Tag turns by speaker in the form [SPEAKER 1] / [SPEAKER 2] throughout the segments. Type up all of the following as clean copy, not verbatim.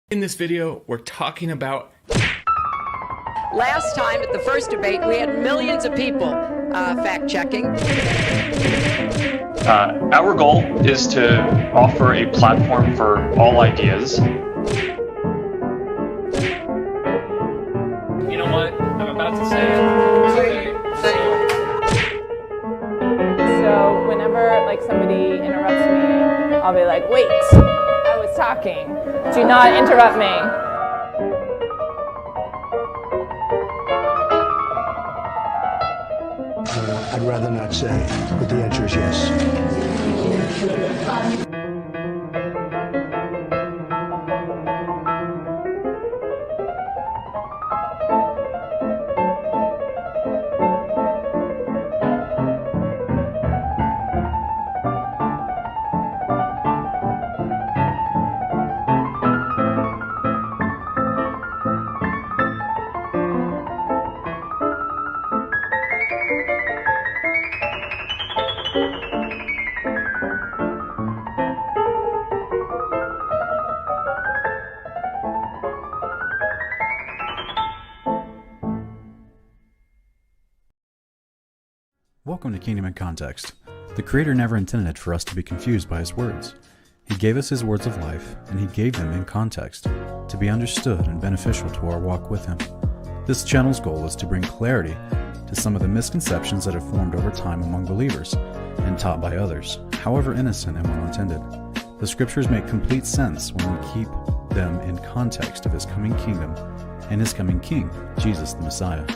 [SPEAKER 1] In this video, we're talking about...
[SPEAKER 2] Last time at the first debate, we had millions of people fact-checking.
[SPEAKER 3] Our goal is to offer a platform for all ideas.
[SPEAKER 4] You know what? I'm about to say it. Say it.
[SPEAKER 5] So whenever somebody interrupts me, I'll be like, wait, I was talking. Do not interrupt me.
[SPEAKER 6] I'd rather not say, but the answer is yes.
[SPEAKER 7] Welcome to Kingdom in Context. The Creator never intended for us to be confused by His words. He gave us His words of life, and He gave them in context, to be understood and beneficial to our walk with Him. This channel's goal is to bring clarity to some of the misconceptions that have formed over time among believers and taught by others, however innocent and well-intended. The Scriptures make complete sense when we keep them in context of His coming kingdom and His coming King, Jesus the Messiah.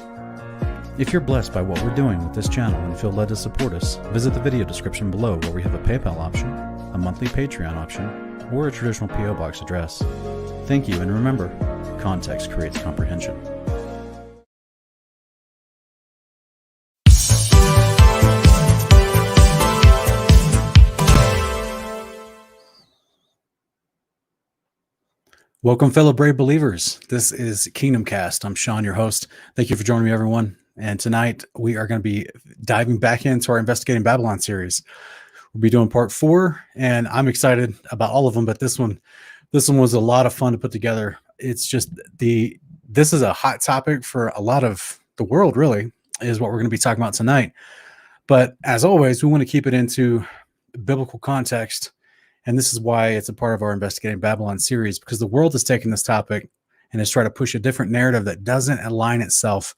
[SPEAKER 7] If you're blessed by what we're doing with this channel and feel led to support us, visit the video description below where we have a PayPal option, a monthly Patreon option, or a traditional P.O. Box address. Thank you, and remember, context creates comprehension. Welcome, fellow brave believers. This is Kingdom Cast. I'm Sean, your host. Thank you for joining me, everyone. And tonight we are going to be diving back into our Investigating Babylon series. We'll be doing part 4, and I'm excited about all of them. But this one was a lot of fun to put together. It's just this is a hot topic for a lot of the world. Really, is what we're going to be talking about tonight. But as always, we want to keep it into biblical context. And this is why it's a part of our Investigating Babylon series, because the world has taken this topic and is trying to push a different narrative that doesn't align itself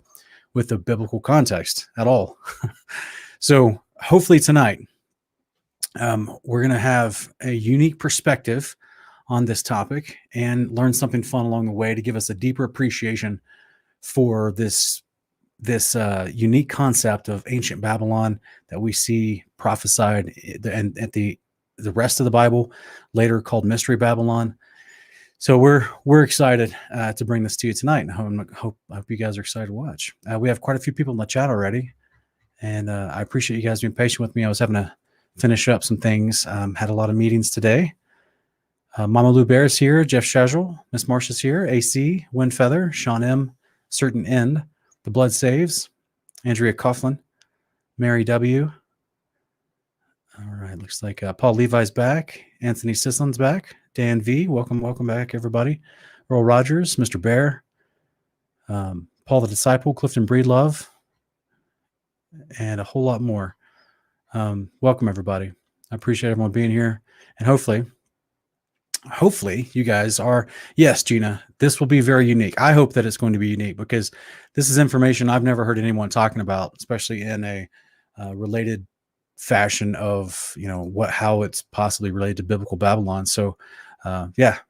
[SPEAKER 7] with the biblical context at all. So hopefully tonight, we're going to have a unique perspective on this topic and learn something fun along the way to give us a deeper appreciation for this unique concept of ancient Babylon that we see prophesied and at the rest of the Bible, later called Mystery Babylon. So we're excited to bring this to you tonight. I hope you guys are excited to watch. We have quite a few people in the chat already, and I appreciate you guys being patient with me. I was having to finish up some things. Had a lot of meetings today. Mama Lou Bear is here. Jeff Shazzel, Miss Marcia's here. AC, Windfeather, Sean M, Certain End, The Blood Saves, Andrea Coughlin, Mary W. All right, looks like Paul Levi's back. Anthony Sislin's back. Dan V, welcome back, everybody. Earl Rogers, Mr. Bear, Paul the Disciple, Clifton Breedlove, and a whole lot more. Welcome, everybody. I appreciate everyone being here. And hopefully you guys are, yes, Gina, this will be very unique. I hope that it's going to be unique because this is information I've never heard anyone talking about, especially in a related fashion of, how it's possibly related to biblical Babylon. So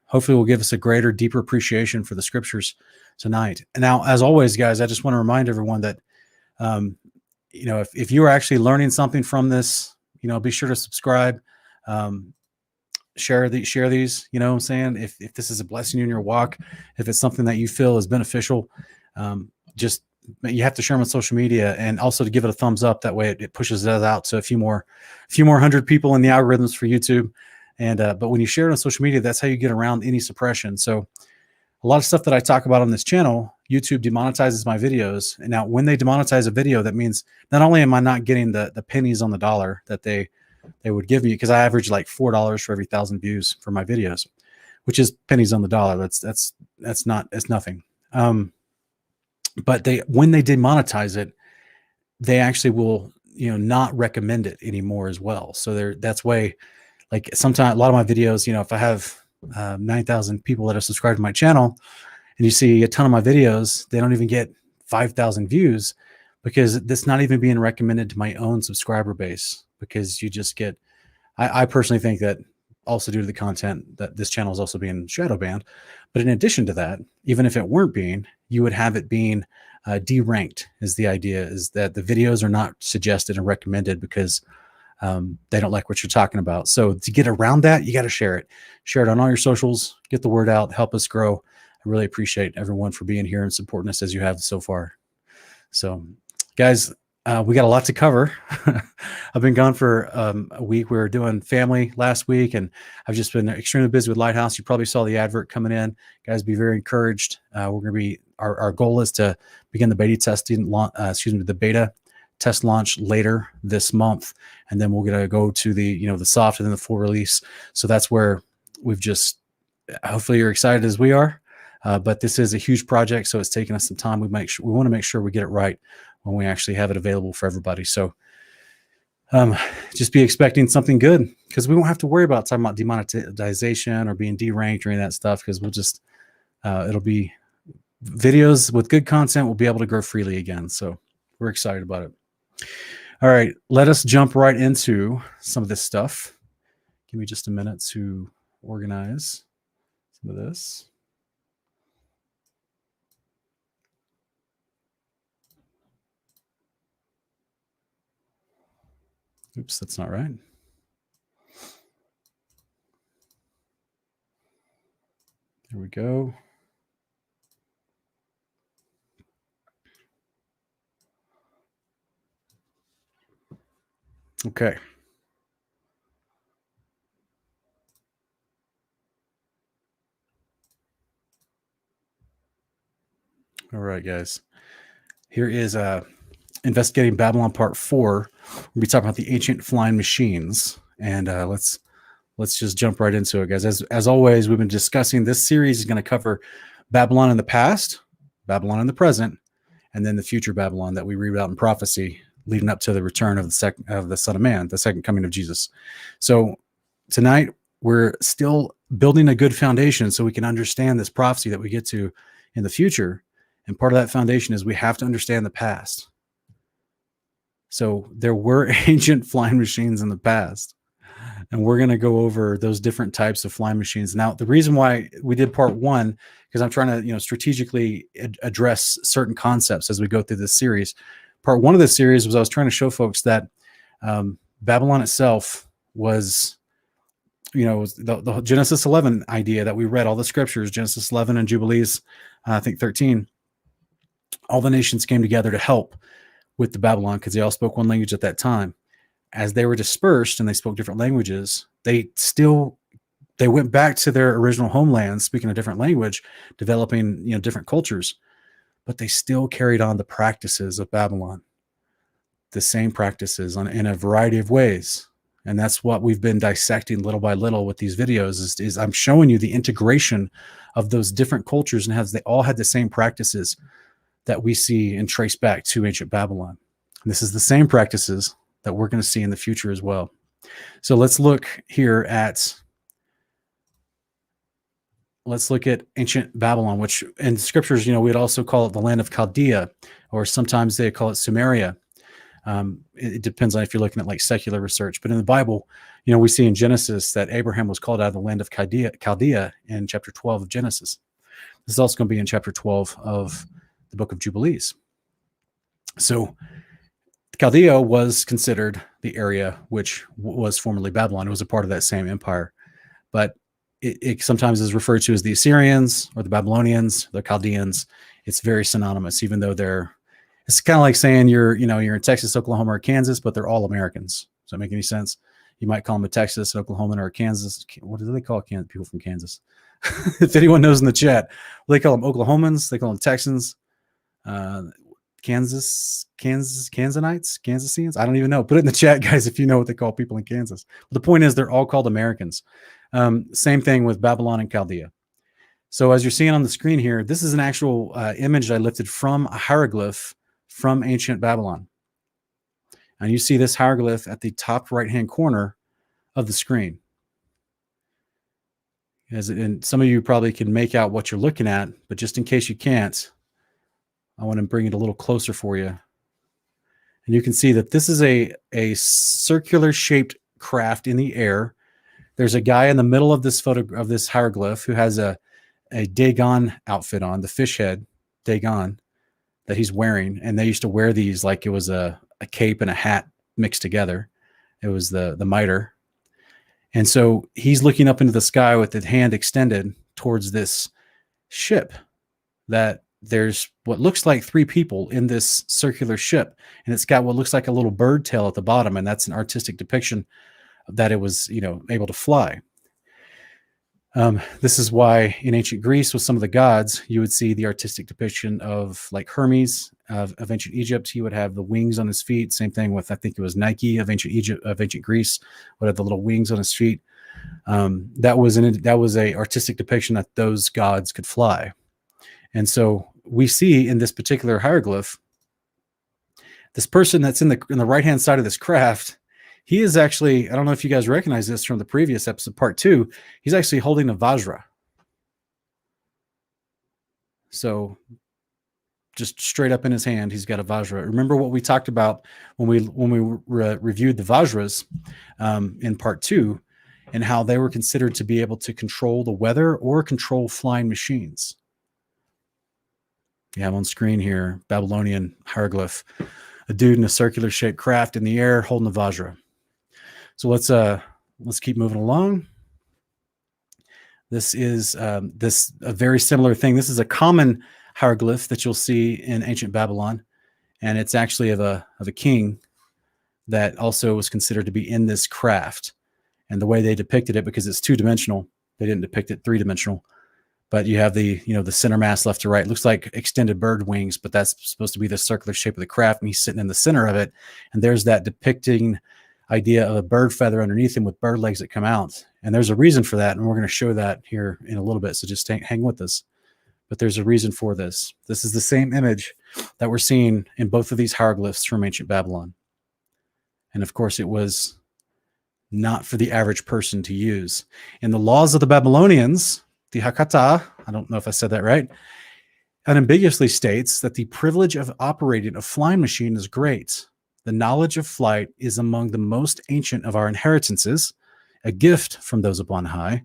[SPEAKER 7] hopefully we'll give us a greater, deeper appreciation for the Scriptures tonight. And now, as always, guys, I just want to remind everyone that if you are actually learning something from this, be sure to subscribe, share these, what I'm saying? If this is a blessing in your walk, if it's something that you feel is beneficial, you have to share them on social media, and also to give it a thumbs up. That way it pushes us out to a few more hundred people in the algorithms for YouTube. And but when you share it on social media, that's how you get around any suppression. So a lot of stuff that I talk about on this channel, YouTube demonetizes my videos. And now when they demonetize a video, that means not only am I not getting the pennies on the dollar that they would give me, because I average like $4 for every 1,000 views for my videos. which is pennies on the dollar. That's nothing. But when they demonetize it, they actually will, not recommend it anymore as well. So that's why, like, sometimes a lot of my videos, if I have 9,000 people that are subscribed to my channel, and you see a ton of my videos, they don't even get 5,000 views because it's not even being recommended to my own subscriber base, because you just get, I personally think that also due to the content that this channel is also being shadow banned. But in addition to that, even if it weren't being, you would have it being deranked. Is the idea is that the videos are not suggested and recommended because they don't like what you're talking about. So to get around that, you got to share it on all your socials, get the word out, help us grow. I really appreciate everyone for being here and supporting us as you have so far. So guys, we got a lot to cover. I've been gone for a week. We were doing family last week, and I've just been extremely busy with Lighthouse. You probably saw the advert coming in. Guys, be very encouraged. We're going to be, our goal is to begin the beta testing, the beta test launch later this month. And then we're going to go to the soft and then the full release. So that's where we've just, hopefully you're excited as we are. But this is a huge project, so it's taking us some time. We want to make sure we get it right when we actually have it available for everybody. So just be expecting something good, because we won't have to worry about talking about demonetization or being deranked or any of that stuff, because we'll just, it'll be videos with good content. We'll be able to grow freely again. So we're excited about it. All right, let us jump right into some of this stuff. Give me just a minute to organize some of this. Oops, that's not right. There we go. Okay. All right, guys. Here is Investigating Babylon Part 4. We'll be talking about the ancient flying machines, and let's just jump right into it, guys. As always, we've been discussing, this series is going to cover Babylon in the past, Babylon in the present, and then the future Babylon that we read about in prophecy, leading up to the return of the Son of Man, the second coming of Jesus. So tonight we're still building a good foundation so we can understand this prophecy that we get to in the future. And part of that foundation is we have to understand the past. So there were ancient flying machines in the past, and we're going to go over those different types of flying machines. Now, the reason why we did part 1, because I'm trying to, strategically address certain concepts as we go through this series. Part 1 of this series was I was trying to show folks that Babylon itself was, the Genesis 11 idea that we read, all the scriptures, Genesis 11 and Jubilees, I think 13, all the nations came together to help with the Babylon, because they all spoke one language at that time. As they were dispersed and they spoke different languages, they went back to their original homelands, speaking a different language, developing, different cultures, but they still carried on the practices of Babylon, the same practices in a variety of ways. And that's what we've been dissecting little by little with these videos is I'm showing you the integration of those different cultures, and they all had the same practices that we see and trace back to ancient Babylon. And this is the same practices that we're going to see in the future as well. So let's look at ancient Babylon, which in scriptures, we'd also call it the land of Chaldea, or sometimes they call it Sumeria. It depends on if you're looking at like secular research, but in the Bible, we see in Genesis that Abraham was called out of the land of Chaldea in chapter 12 of Genesis. This is also going to be in chapter 12 of the book of Jubilees. So Chaldea was considered the area which was formerly Babylon. It was a part of that same empire, but it sometimes is referred to as the Assyrians or the Babylonians, the Chaldeans. It's very synonymous, even though it's kind of like saying you're in Texas, Oklahoma, or Kansas, but they're all Americans. Does that make any sense? You might call them a Texas, Oklahoma, or a Kansas. What do they call people from Kansas? If anyone knows in the chat, they call them Oklahomans. They call them Texans. Kansanites, Kansasians. I don't even know. Put it in the chat, guys, if you know what they call people in Kansas. But the point is, they're all called Americans. Same thing with Babylon and Chaldea. So as you're seeing on the screen here, this is an actual image I lifted from a hieroglyph from ancient Babylon. And you see this hieroglyph at the top right-hand corner of the screen. And some of you probably can make out what you're looking at, but just in case you can't, I want to bring it a little closer for you. And you can see that this is a circular shaped craft in the air. There's a guy in the middle of this photo of this hieroglyph who has a Dagon outfit on, the fish head Dagon that he's wearing. And they used to wear these like it was a cape and a hat mixed together. It was the mitre. And so he's looking up into the sky with his hand extended towards this ship that there's what looks like 3 people in this circular ship. And it's got what looks like a little bird tail at the bottom. And that's an artistic depiction that it was, able to fly. This is why in ancient Greece with some of the gods, you would see the artistic depiction of like Hermes of ancient Egypt. He would have the wings on his feet. Same thing with, I think it was Nike of ancient Egypt, of ancient Greece, would have the little wings on his feet. That was a artistic depiction that those gods could fly. And so we see in this particular hieroglyph, this person that's in the right-hand side of this craft, he is actually, I don't know if you guys recognize this from the previous episode, part 2, he's actually holding a Vajra. So just straight up in his hand, he's got a Vajra. Remember what we talked about when we reviewed the Vajras in part 2, and how they were considered to be able to control the weather or control flying machines. You have on screen here, Babylonian hieroglyph, a dude in a circular shaped craft in the air holding a Vajra. So let's keep moving along. This is a very similar thing. This is a common hieroglyph that you'll see in ancient Babylon, and it's actually of a king that also was considered to be in this craft. And the way they depicted it, because it's 2-dimensional, they didn't depict it 3-dimensional. But you have the center mass left to right. It looks like extended bird wings, but that's supposed to be the circular shape of the craft, and he's sitting in the center of it. And there's that depicting idea of a bird feather underneath him with bird legs that come out. And there's a reason for that, and we're going to show that here in a little bit. So just hang with us. But there's a reason for this. This is the same image that we're seeing in both of these hieroglyphs from ancient Babylon. And of course, it was not for the average person to use. In the laws of the Babylonians, the Hakata, I don't know if I said that right, unambiguously states that the privilege of operating a flying machine is great. The knowledge of flight is among the most ancient of our inheritances, a gift from those upon high.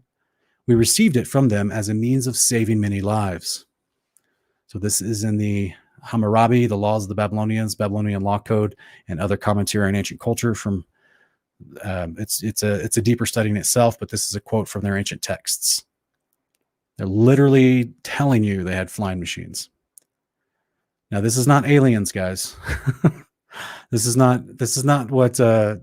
[SPEAKER 7] We received it from them as a means of saving many lives. So this is in the Hammurabi, the laws of the Babylonians, Babylonian law code, and other commentary on ancient culture from it's a deeper study in itself, but this is a quote from their ancient texts. They're literally telling you they had flying machines. Now, this is not aliens, guys. This is not what the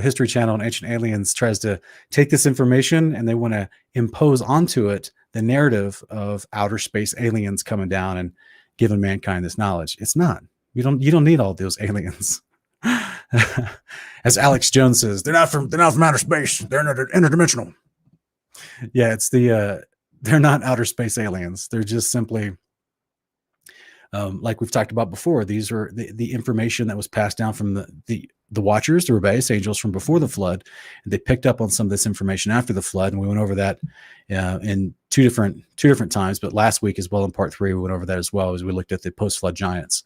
[SPEAKER 7] History Channel and Ancient Aliens tries to take this information, and they want to impose onto it the narrative of outer space aliens coming down and giving mankind this knowledge. It's not. You don't need all those aliens. As Alex Jones says, they're not from outer space. They're interdimensional. Yeah, it's they're not outer space aliens. They're just simply, like we've talked about before, these are the information that was passed down from the Watchers, the rebellious angels from before the flood. And they picked up on some of this information after the flood, and we went over that in two different times. But last week as well in part 3, we went over that as well as we looked at the post-flood giants.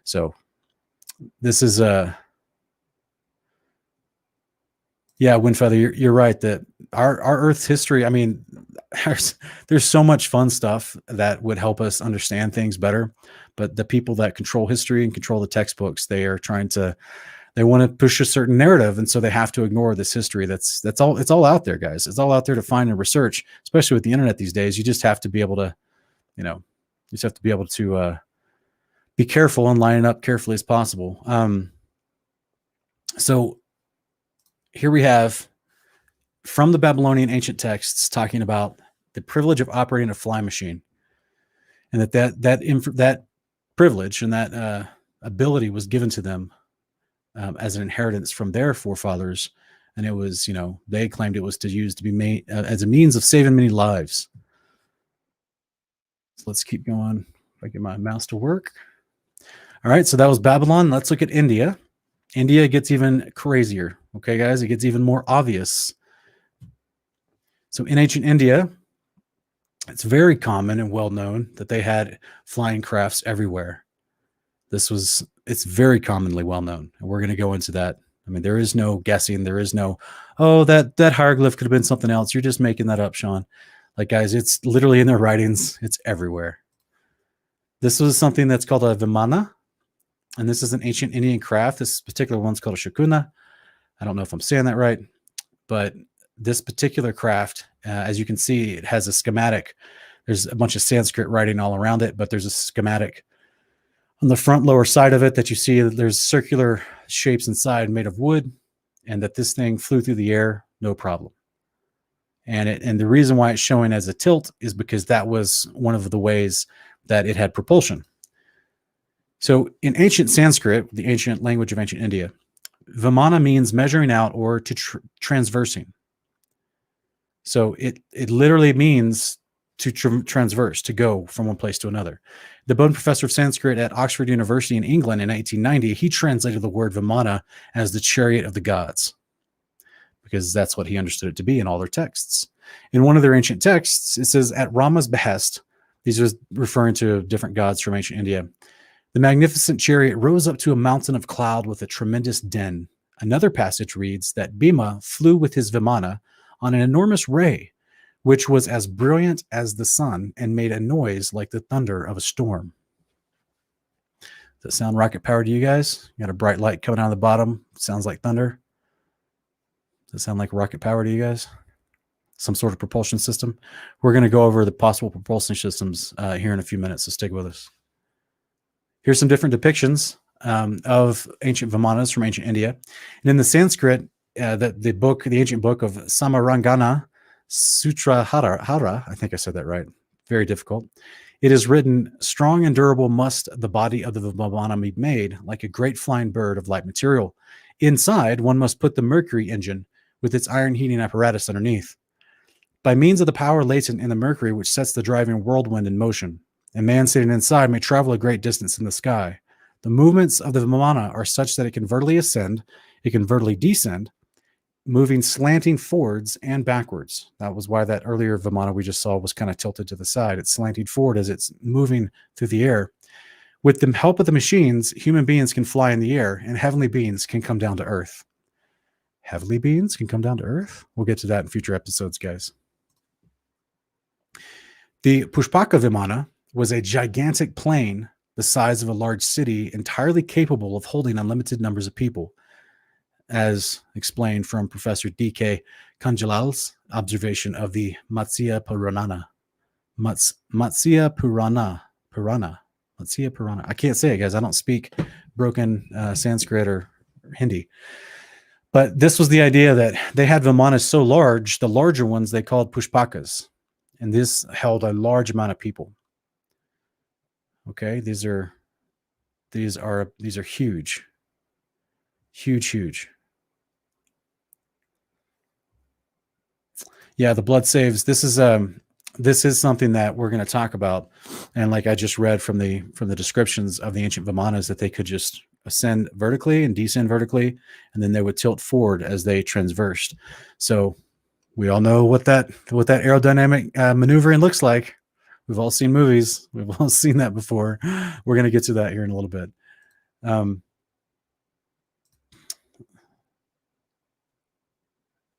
[SPEAKER 7] So this is yeah, Windfeather, you're right that our Earth's history, I mean, there's so much fun stuff that would help us understand things better. But the people that control history and control the textbooks, they want to push a certain narrative. And so they have to ignore this history. It's all out there, guys. It's all out there to find and research, especially with the internet these days. You just have to be able to, be careful and line it up carefully as possible. So here we have from the Babylonian ancient texts talking about the privilege of operating a flying machine, and that privilege and that ability was given to them as an inheritance from their forefathers And it was, they claimed it was to use to be made as a means of saving many lives. So let's keep going. If I get my mouse to work. All right, so that was Babylon. Let's look at India. India gets even crazier. Okay, guys, it gets even more obvious. So in ancient India, it's very common and well known that they had flying crafts everywhere. It's very commonly well known. And we're going to go into that. I mean, there is no guessing. There is no, that hieroglyph could have been something else. You're just making that up, Sean. Like, guys, it's literally in their writings. It's everywhere. This was something that's called a vimana. And this is an ancient Indian craft. This particular one's called a shakuna. I don't know if I'm saying that right. But this particular craft, as you can see, it has a schematic. There's a bunch of Sanskrit writing all around it, but there's a schematic on the front lower side of it that you see. There's circular shapes inside made of wood, and that this thing flew through the air, no problem. And the reason why it's showing as a tilt is because that was one of the ways that it had propulsion. So in ancient Sanskrit, the ancient language of ancient India, vimana means measuring out or to transversing. So it literally means to transverse, to go from one place to another. The Bowden Professor of Sanskrit at Oxford University in England in 1890, he translated the word vimana as the chariot of the gods, because that's what he understood it to be in all their texts. In one of their ancient texts, it says, at Rama's behest, these are referring to different gods from ancient India, the magnificent chariot rose up to a mountain of cloud with a tremendous din. Another passage reads that Bhima flew with his vimana on an enormous ray, which was as brilliant as the sun and made a noise like the thunder of a storm. Does that sound rocket powered to you guys? You got a bright light coming out of the bottom. Sounds like thunder. Does that sound like rocket power to you guys? Some sort of propulsion system? We're going to go over the possible propulsion systems here in a few minutes, so stick with us. Here's some different depictions of ancient vimanas from ancient India. And in the Sanskrit, the ancient book of Samarangana Sutrahara, I think I said that right, very difficult. It is written, strong and durable must the body of the vimana be made, like a great flying bird of light material. Inside, one must put the mercury engine with its iron heating apparatus underneath. By means of the power latent in the mercury, which sets the driving whirlwind in motion, a man sitting inside may travel a great distance in the sky. The movements of the vimana are such that it can vertically ascend, it can vertically descend, moving slanting forwards and backwards. That was why that earlier vimana we just saw was kind of tilted to the side. It's slanting forward as it's moving through the air. With the help of the machines, human beings can fly in the air, and heavenly beings can come down to earth. Heavenly beings can come down to earth? We'll get to that in future episodes, guys. The Pushpaka Vimana was a gigantic plane the size of a large city, entirely capable of holding unlimited numbers of people, as explained from Professor D.K. Kanjilal's observation of the Matsya Purana. Matsya Purana. I can't say it, guys. I don't speak broken Sanskrit or Hindi. But this was the idea that they had vimanas so large, the larger ones they called pushpakas. And this held a large amount of people. Okay, these are huge. Huge. Yeah, the blood saves. This is something that we're going to talk about, and like I just read from the descriptions of the ancient vimanas, that they could just ascend vertically and descend vertically, and then they would tilt forward as they transversed. So we all know what that aerodynamic maneuvering looks like. We've all seen movies. We've all seen that before. We're going to get to that here in a little bit.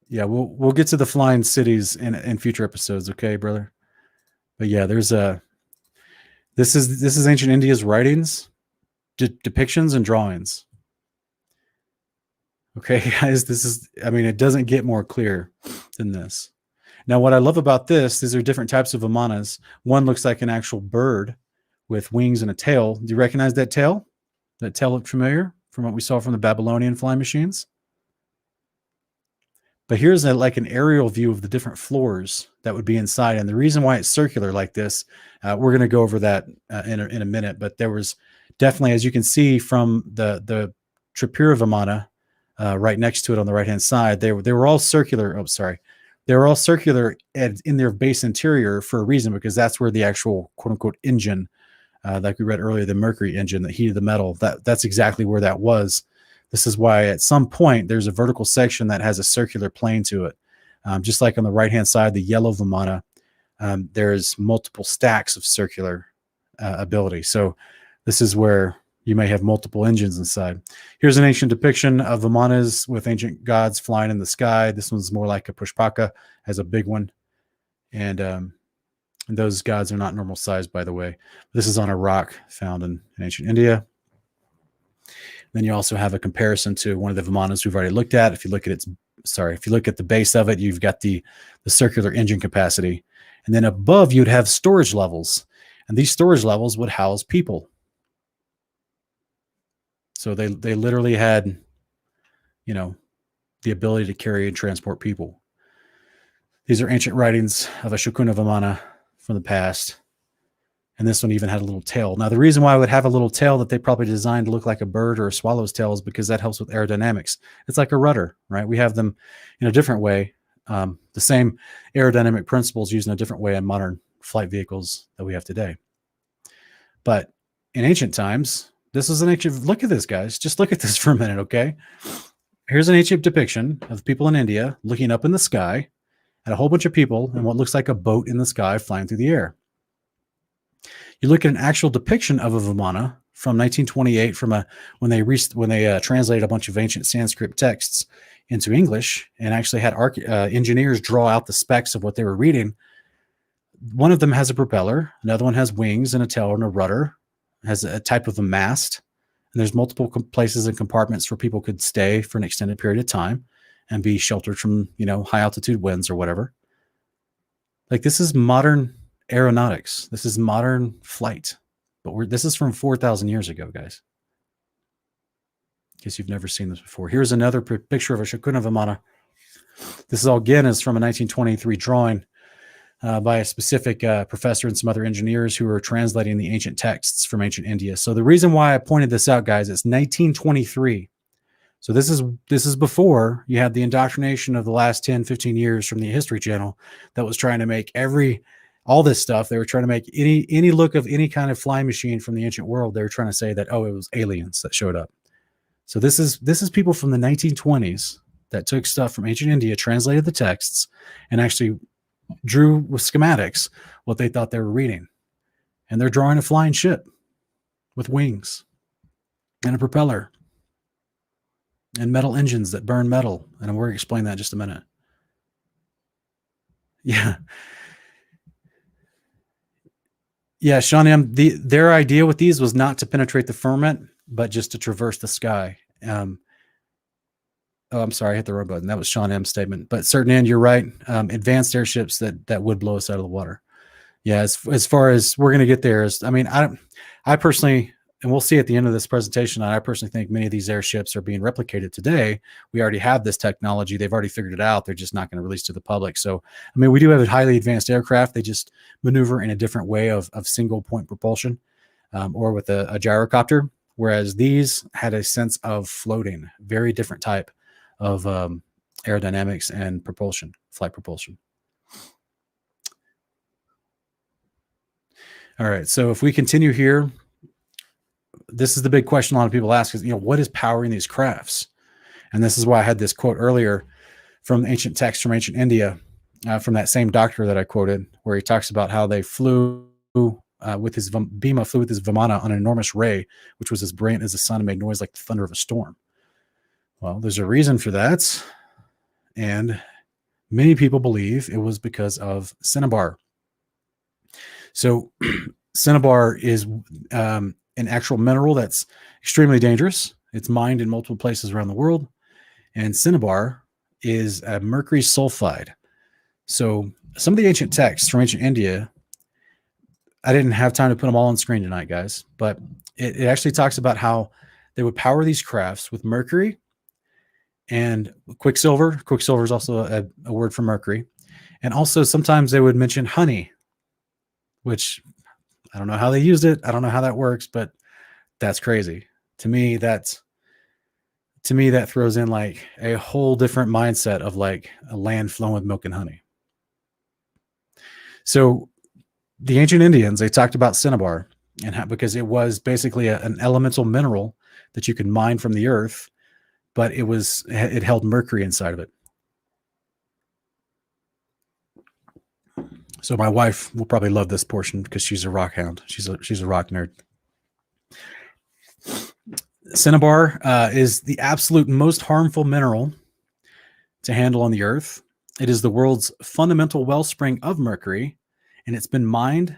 [SPEAKER 7] Yeah, we'll get to the flying cities in future episodes, okay, brother? But yeah, there's this is ancient India's writings, depictions, and drawings. Okay, guys, it doesn't get more clear than this. Now, what I love about these are different types of vimanas. One looks like an actual bird with wings and a tail. Do you recognize that tail? That tail look familiar from what we saw from the Babylonian flying machines? But here's like an aerial view of the different floors that would be inside. And the reason why it's circular like this, we're going to go over that in a minute. But there was definitely, as you can see from the Tripura Vimana, right next to it on the right-hand side. They were all circular. Oh, sorry. They were all circular in their base interior for a reason, because that's where the actual quote-unquote engine, like we read earlier, the mercury engine that heated the metal, that's exactly where that was. This is why at some point there's a vertical section that has a circular plane to it. Just like on the right-hand side, the yellow Vimana, there's multiple stacks of circular ability. So this is where you may have multiple engines inside. Here's an ancient depiction of Vimanas with ancient gods flying in the sky. This one's more like a Pushpaka, has a big one. And those gods are not normal size, by the way. This is on a rock found in ancient India. Then you also have a comparison to one of the Vimanas we've already looked at. If you look at if you look at the base of it, you've got the circular engine capacity. And then above, you'd have storage levels. And these storage levels would house people. So they literally had, the ability to carry and transport people. These are ancient writings of a Shakuna Vimana from the past. And this one even had a little tail. Now, the reason why I would have a little tail that they probably designed to look like a bird or a swallow's tail is because that helps with aerodynamics. It's like a rudder, right? We have them in a different way. The same aerodynamic principles used in a different way in modern flight vehicles that we have today. But in ancient times, this is an ancient, look at this, guys. Just look at this for a minute, okay? Here's an ancient depiction of people in India looking up in the sky at a whole bunch of people in what looks like a boat in the sky flying through the air. You look at an actual depiction of a Vimana from 1928, when they translated a bunch of ancient Sanskrit texts into English and actually had engineers draw out the specs of what they were reading. One of them has a propeller, another one has wings and a tail and a rudder, has a type of a mast, and there's multiple places and compartments where people could stay for an extended period of time and be sheltered from, high altitude winds or whatever. Like, this is modern aeronautics. This is modern flight. But this is from 4,000 years ago, guys. In case you've never seen this before. Here's another picture of a Shakuna Vimana. This is from a 1923 drawing by a specific professor and some other engineers who were translating the ancient texts from ancient India. So the reason why I pointed this out, guys, it's 1923. So this is before you had the indoctrination of the last 10, 15 years from the History Channel that was trying to make all this stuff. They were trying to make any look of any kind of flying machine from the ancient world. They were trying to say that, it was aliens that showed up. So this is people from the 1920s that took stuff from ancient India, translated the texts, and actually drew with schematics what they thought they were reading. And they're drawing a flying ship with wings and a propeller and metal engines that burn metal. And I'm going to explain that in just a minute. Yeah. Yeah, Sean M., their idea with these was not to penetrate the firmament, but just to traverse the sky. I'm sorry, I hit the wrong button. That was Sean M.'s statement. But certain end, you're right. Advanced airships that would blow us out of the water. Yeah, as far as we're going to get there, I personally, and we'll see at the end of this presentation, I personally think many of these airships are being replicated today. We already have this technology. They've already figured it out. They're just not going to release to the public. So, we do have a highly advanced aircraft. They just maneuver in a different way of single point propulsion or with a gyrocopter, whereas these had a sense of floating, very different type of aerodynamics and propulsion, flight propulsion. All right, so if we continue here, this is the big question a lot of people ask is, what is powering these crafts? And this is why I had this quote earlier from ancient texts from ancient India, from that same doctor that I quoted, where he talks about how they flew with his Bhima flew with his Vimana on an enormous ray, which was as brilliant as the sun and made noise like the thunder of a storm. Well, there's a reason for that. And many people believe it was because of cinnabar. So cinnabar is an actual mineral that's extremely dangerous. It's mined in multiple places around the world. And cinnabar is a mercury sulfide. So some of the ancient texts from ancient India, I didn't have time to put them all on screen tonight, guys, but it actually talks about how they would power these crafts with mercury and quicksilver. Quicksilver is also a word for mercury. And also sometimes they would mention honey, which I don't know how they used it. I don't know how that works, but that's crazy. To me, to me, that throws in like a whole different mindset of like a land flowing with milk and honey. So the ancient Indians, they talked about cinnabar and how, because it was basically an elemental mineral that you could mine from the earth, but it held mercury inside of it. So my wife will probably love this portion because she's a rock hound. She's a rock nerd. Cinnabar is the absolute most harmful mineral to handle on the earth. It is the world's fundamental wellspring of mercury, and it's been mined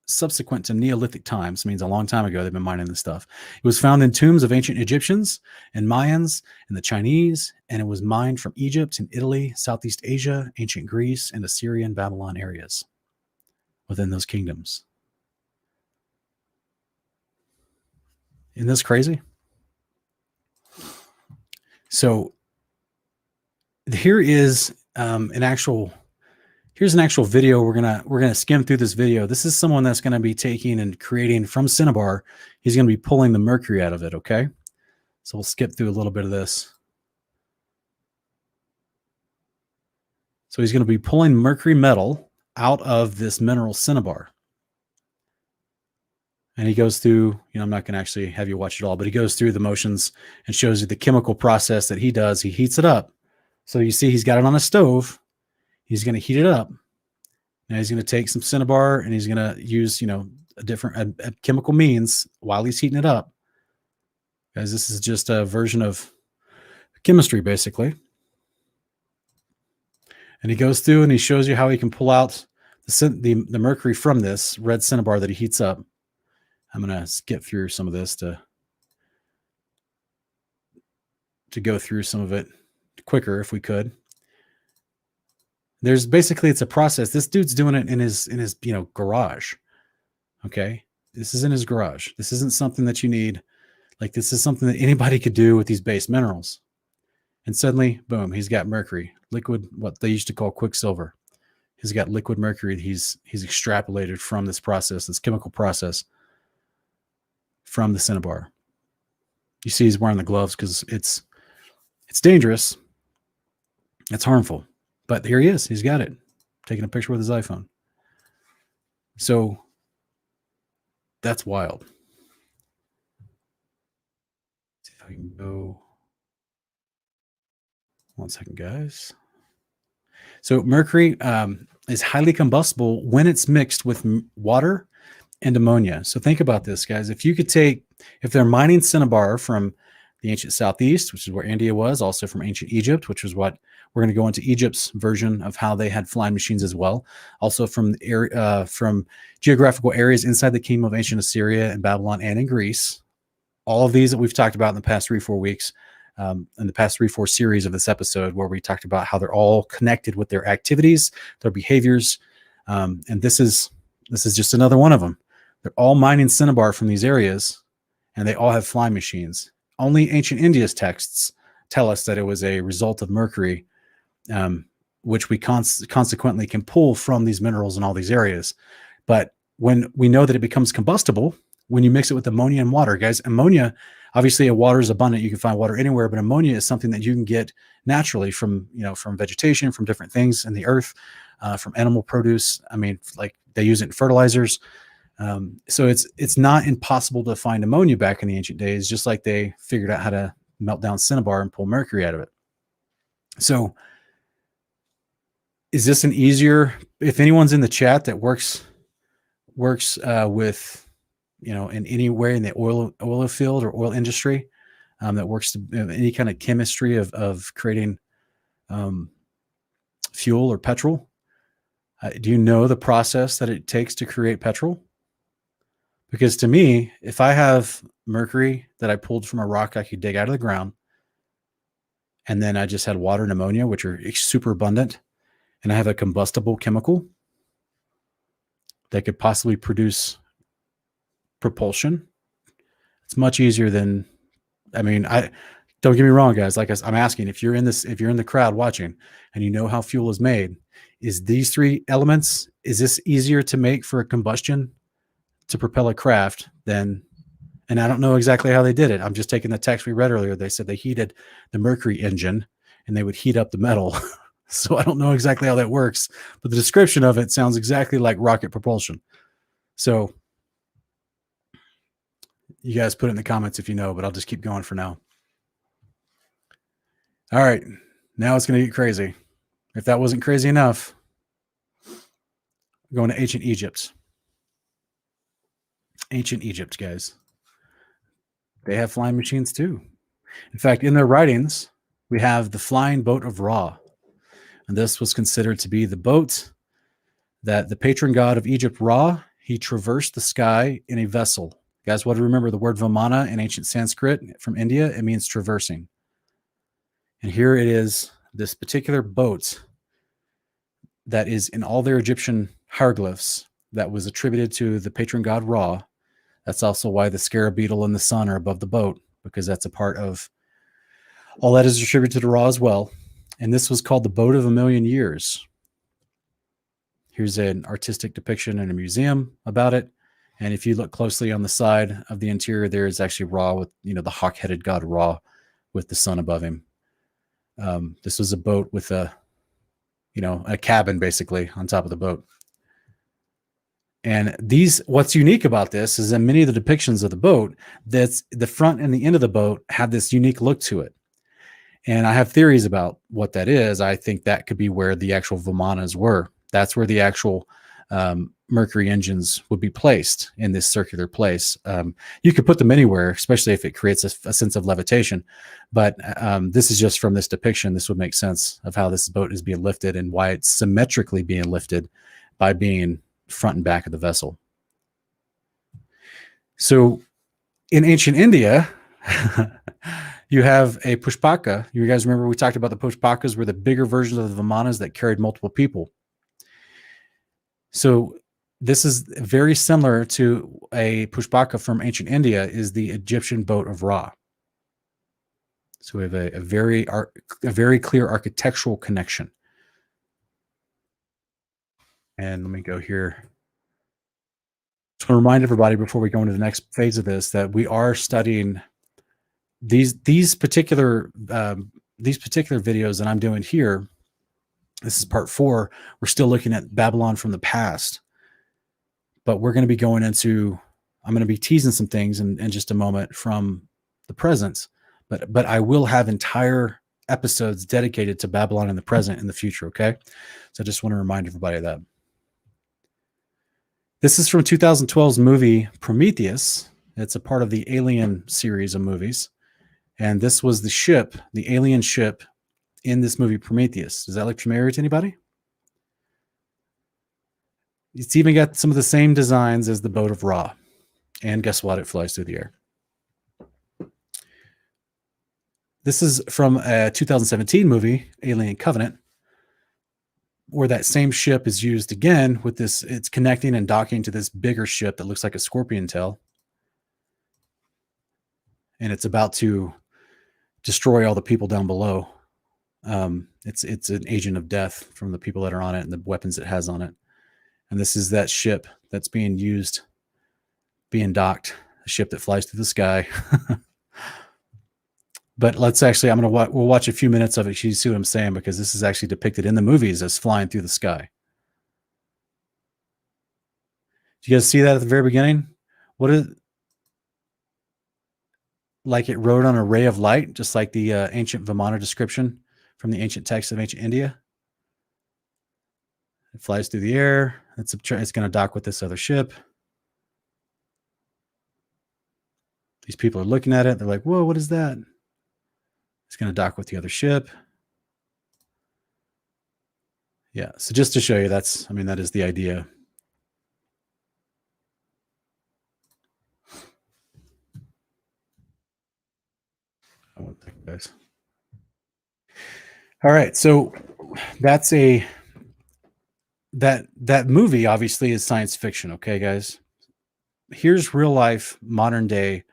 [SPEAKER 7] subsequent to Neolithic times. It means a long time ago they've been mining this stuff. It was found in tombs of ancient Egyptians and Mayans and the Chinese, and it was mined from Egypt and Italy, Southeast Asia, ancient Greece, and Assyria and Babylon areas within those kingdoms. Isn't this crazy? So here's an actual video. We're gonna skim through this video. This is someone that's going to be taking and creating from cinnabar. He's going to be pulling the mercury out of it. Okay, so we'll skip through a little bit of this. So he's going to be pulling mercury metal out of this mineral cinnabar. And he goes through, I'm not going to actually have you watch it all, but he goes through the motions and shows you the chemical process that he does. He heats it up. So you see he's got it on a stove. He's going to heat it up. Now he's going to take some cinnabar and he's going to use, a different chemical means while he's heating it up. Guys, this is just a version of chemistry, basically. And he goes through and he shows you how he can pull out the mercury from this red cinnabar that he heats up. I'm going to skip through some of this to go through some of it quicker if we could. It's a process. This dude's doing it in his garage. Okay. This is in his garage. This isn't something that you need. Like, this is something that anybody could do with these base minerals. And suddenly, boom, he's got mercury, liquid, what they used to call quicksilver. He's got liquid mercury. He's extrapolated from this process, this chemical process from the cinnabar. You see he's wearing the gloves because it's dangerous. It's harmful. But here he is. He's got it. Taking a picture with his iPhone. So that's wild. Let's see if I can go. 1 second, guys. So mercury is highly combustible when it's mixed with water and ammonia. So think about this, guys. If they're mining cinnabar from the ancient Southeast, which is where India was, also from ancient Egypt, which is what we're going to go into Egypt's version of how they had flying machines as well. Also from geographical areas inside the kingdom of ancient Assyria and Babylon and in Greece. All of these that we've talked about in the past 3-4 weeks, in the past 3-4 series of this episode, where we talked about how they're all connected with their activities, their behaviors. And this is just another one of them. They're all mining cinnabar from these areas, and they all have flying machines. Only ancient India's texts tell us that it was a result of mercury, which we consequently can pull from these minerals in all these areas. But when we know that it becomes combustible, when you mix it with ammonia and water, guys, ammonia, obviously water is abundant. You can find water anywhere, but ammonia is something that you can get naturally from vegetation, from different things in the earth, from animal produce. I mean, like they use it in fertilizers. So it's not impossible to find ammonia back in the ancient days, just like they figured out how to melt down cinnabar and pull mercury out of it. So is this an easier, if anyone's in the chat that works with, in anywhere in the oil field or oil industry, that works in any kind of chemistry of creating fuel or petrol, do you know the process that it takes to create petrol? Because to me, if I have mercury that I pulled from a rock I could dig out of the ground, and then I just had water and ammonia, which are super abundant, and I have a combustible chemical that could possibly produce propulsion, it's much easier than, don't get me wrong, guys. Like I'm asking, if you're in the crowd watching and you know how fuel is made, is these 3 elements, is this easier to make for a combustion to propel a craft than And I don't know exactly how they did it. I'm just taking the text we read earlier. They said they heated the mercury engine and they would heat up the metal. So I don't know exactly how that works, but the description of it sounds exactly like rocket propulsion. So you guys put it in the comments if you know, but I'll just keep going for now. All right. Now it's going to get crazy. If that wasn't crazy enough, I'm going to ancient Egypt. Ancient Egypt, guys. They have flying machines too. In fact, in their writings, we have the flying boat of Ra. And this was considered to be the boat that the patron god of Egypt, Ra, he traversed the sky in a vessel. You guys want to remember the word Vamana in ancient Sanskrit from India? It means traversing. And here it is, this particular boat that is in all their Egyptian hieroglyphs that was attributed to the patron god Ra. That's also why the scarab beetle and the sun are above the boat, because that's a part of all that is attributed to Ra as well. And this was called the Boat of a Million Years. Here's an artistic depiction in a museum about it. And if you look closely on the side of the interior, there is actually Ra with, the hawk-headed god Ra with the sun above him. This was a boat with a cabin basically on top of the boat. And what's unique about this is that many of the depictions of the boat, that's the front and the end of the boat have this unique look to it. And I have theories about what that is. I think that could be where the actual Vimanas were. That's where the actual Mercury engines would be placed in this circular place. You could put them anywhere, especially if it creates a sense of levitation. But this is just from this depiction. This would make sense of how this boat is being lifted and why it's symmetrically being lifted by being front and back of the vessel. So in ancient India, you have a pushpaka. You guys remember we talked about the pushpakas were the bigger versions of the Vimanas that carried multiple people. So this is very similar to a pushpaka from ancient India is the Egyptian boat of Ra. So we have a very clear architectural connection. And let me go here. Just want to remind everybody before we go into the next phase of this that we are studying these particular videos that I'm doing here. This is part 4. We're still looking at Babylon from the past, but we're going to be going into, I'm going to be teasing some things in just a moment from the present, but I will have entire episodes dedicated to Babylon in the present in the future. Okay. So I just want to remind everybody of that. This is from 2012's movie Prometheus. It's a part of the Alien series of movies. And this was the ship, the alien ship in this movie Prometheus. Does that look familiar to anybody? It's even got some of the same designs as the boat of Ra. And guess what? It flies through the air. This is from a 2017 movie, Alien Covenant, where that same ship is used again with this. It's connecting and docking to this bigger ship that looks like a scorpion tail. And it's about to destroy all the people down below. It's an agent of death from the people that are on it and the weapons it has on it. And this is that ship that's being used, being docked, a ship that flies through the sky. But let's actually, we'll watch a few minutes of it. You see what I'm saying? Because this is actually depicted in the movies as flying through the sky. Do you guys see that at the very beginning? What is, like it rode on a ray of light, just like the ancient Vimana description from the ancient texts of ancient India. It flies through the air. It's going to dock with this other ship. These people are looking at it. They're like, whoa, what is that? It's going to dock with the other ship. Yeah, so just to show you, that is the idea. I won't take guys. All right, so that's that movie obviously is science fiction, okay, guys? Here's real life, modern day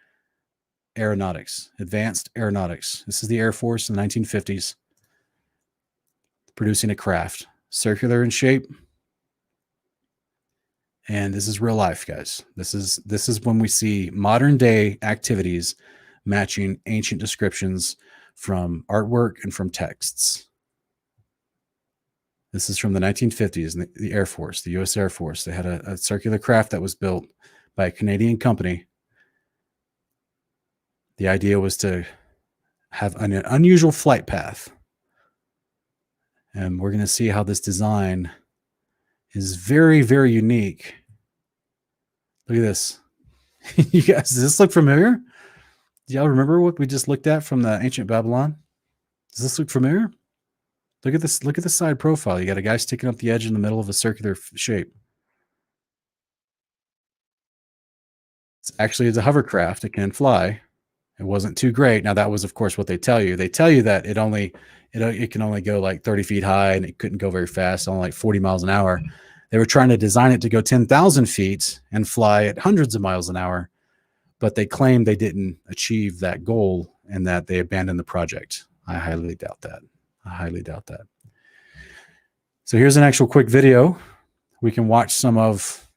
[SPEAKER 7] aeronautics, advanced aeronautics. This is the Air Force in the 1950s producing a craft, circular in shape, And this is real life, guys. This is when we see modern day activities matching ancient descriptions from artwork and from texts. This is from the 1950s, and the Air Force, the U.S. Air Force. They had a circular craft that was built by a Canadian company. The idea was to have an unusual flight path. And we're going to see how this design is very, very unique. Look at this. You guys, does this look familiar? Do y'all remember what we just looked at from the ancient Babylon? Does this look familiar? Look at this. Look at the side profile. You got a guy sticking up the edge in the middle of a circular shape. It's a hovercraft. It can fly. It wasn't too great. Now that was, of course, what they tell you. They tell you that it can only go like 30 feet high, and it couldn't go very fast, only like 40 miles an hour. They were trying to design it to go 10,000 feet and fly at hundreds of miles an hour, but they claimed they didn't achieve that goal and that they abandoned the project. I highly doubt that. I highly doubt that. So here's an actual quick video. We can watch some of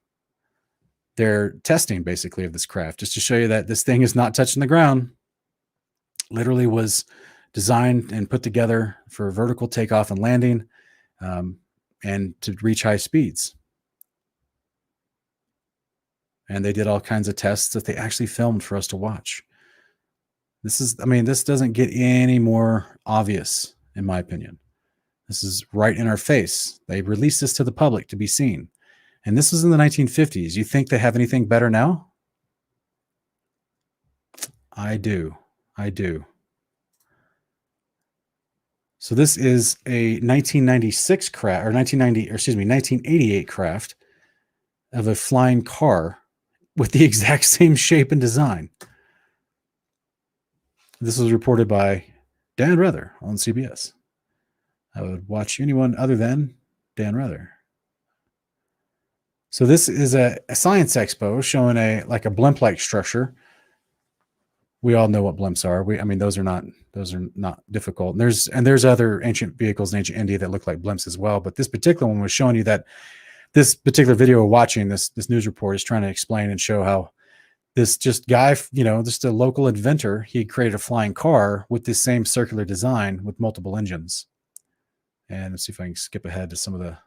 [SPEAKER 7] their testing, basically, of this craft, just to show you that this thing is not touching the ground. Literally was designed and put together for vertical takeoff and landing, and to reach high speeds. And they did all kinds of tests that they actually filmed for us to watch. This doesn't get any more obvious, in my opinion. This is right in our face. They released this to the public to be seen. And this was in the 1950s. You think they have anything better now? I do. So this is a 1996 craft, or 1988 craft of a flying car with the exact same shape and design. This was reported by Dan Rather on CBS. I would watch anyone other than Dan Rather. So this is a science expo showing a blimp-like structure. We all know what blimps are. Those are not difficult. And there's other ancient vehicles in ancient India that look like blimps as well. But this particular one was showing you that this particular video we're watching, this news report, is trying to explain and show how this just a local inventor, he created a flying car with this same circular design with multiple engines. And let's see if I can skip ahead to some of the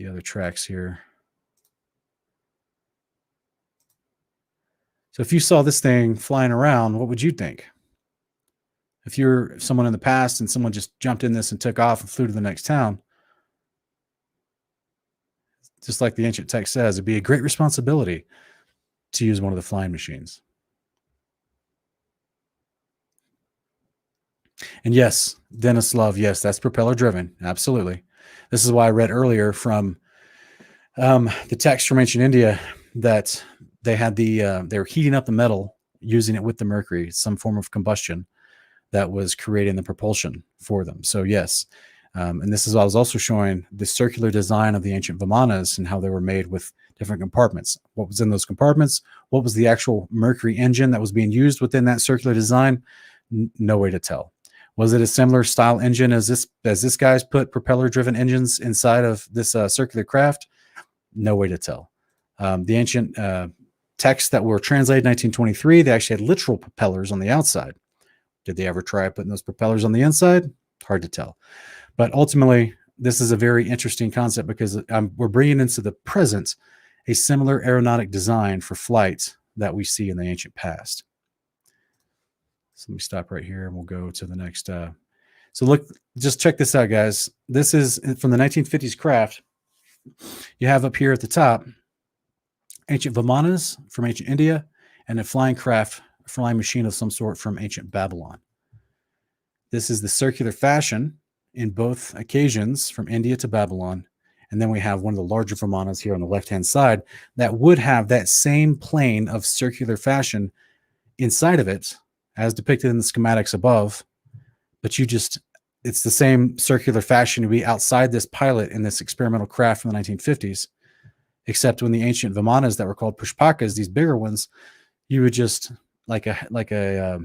[SPEAKER 7] other tracks here. So if you saw this thing flying around, what would you think? If you're someone in the past and someone just jumped in this and took off and flew to the next town, just like the ancient text says, it'd be a great responsibility to use one of the flying machines. And yes, Dennis Love, yes, that's propeller driven. Absolutely. This is why I read earlier from the text from ancient India that they had they were heating up the metal, using it with the mercury, some form of combustion that was creating the propulsion for them. So yes, and this is, I was also showing the circular design of the ancient Vimanas and how they were made with different compartments. What was in those compartments? What was the actual mercury engine that was being used within that circular design? No way to tell. Was it a similar style engine as this guy's put propeller-driven engines inside of this circular craft? No way to tell. The ancient texts that were translated in 1923, they actually had literal propellers on the outside. Did they ever try putting those propellers on the inside? Hard to tell. But ultimately, this is a very interesting concept because we're bringing into the present a similar aeronautic design for flight that we see in the ancient past. So let me stop right here and we'll go to the next. So look, just check this out, guys. This is from the 1950s craft. You have up here at the top, ancient Vimanas from ancient India and a flying machine of some sort from ancient Babylon. This is the circular fashion in both occasions from India to Babylon. And then we have one of the larger Vimanas here on the left-hand side that would have that same plane of circular fashion inside of it as depicted in the schematics above. But it's the same circular fashion to be outside this pilot in this experimental craft from the 1950s, except when the ancient Vimanas that were called pushpakas, these bigger ones, you would just, like a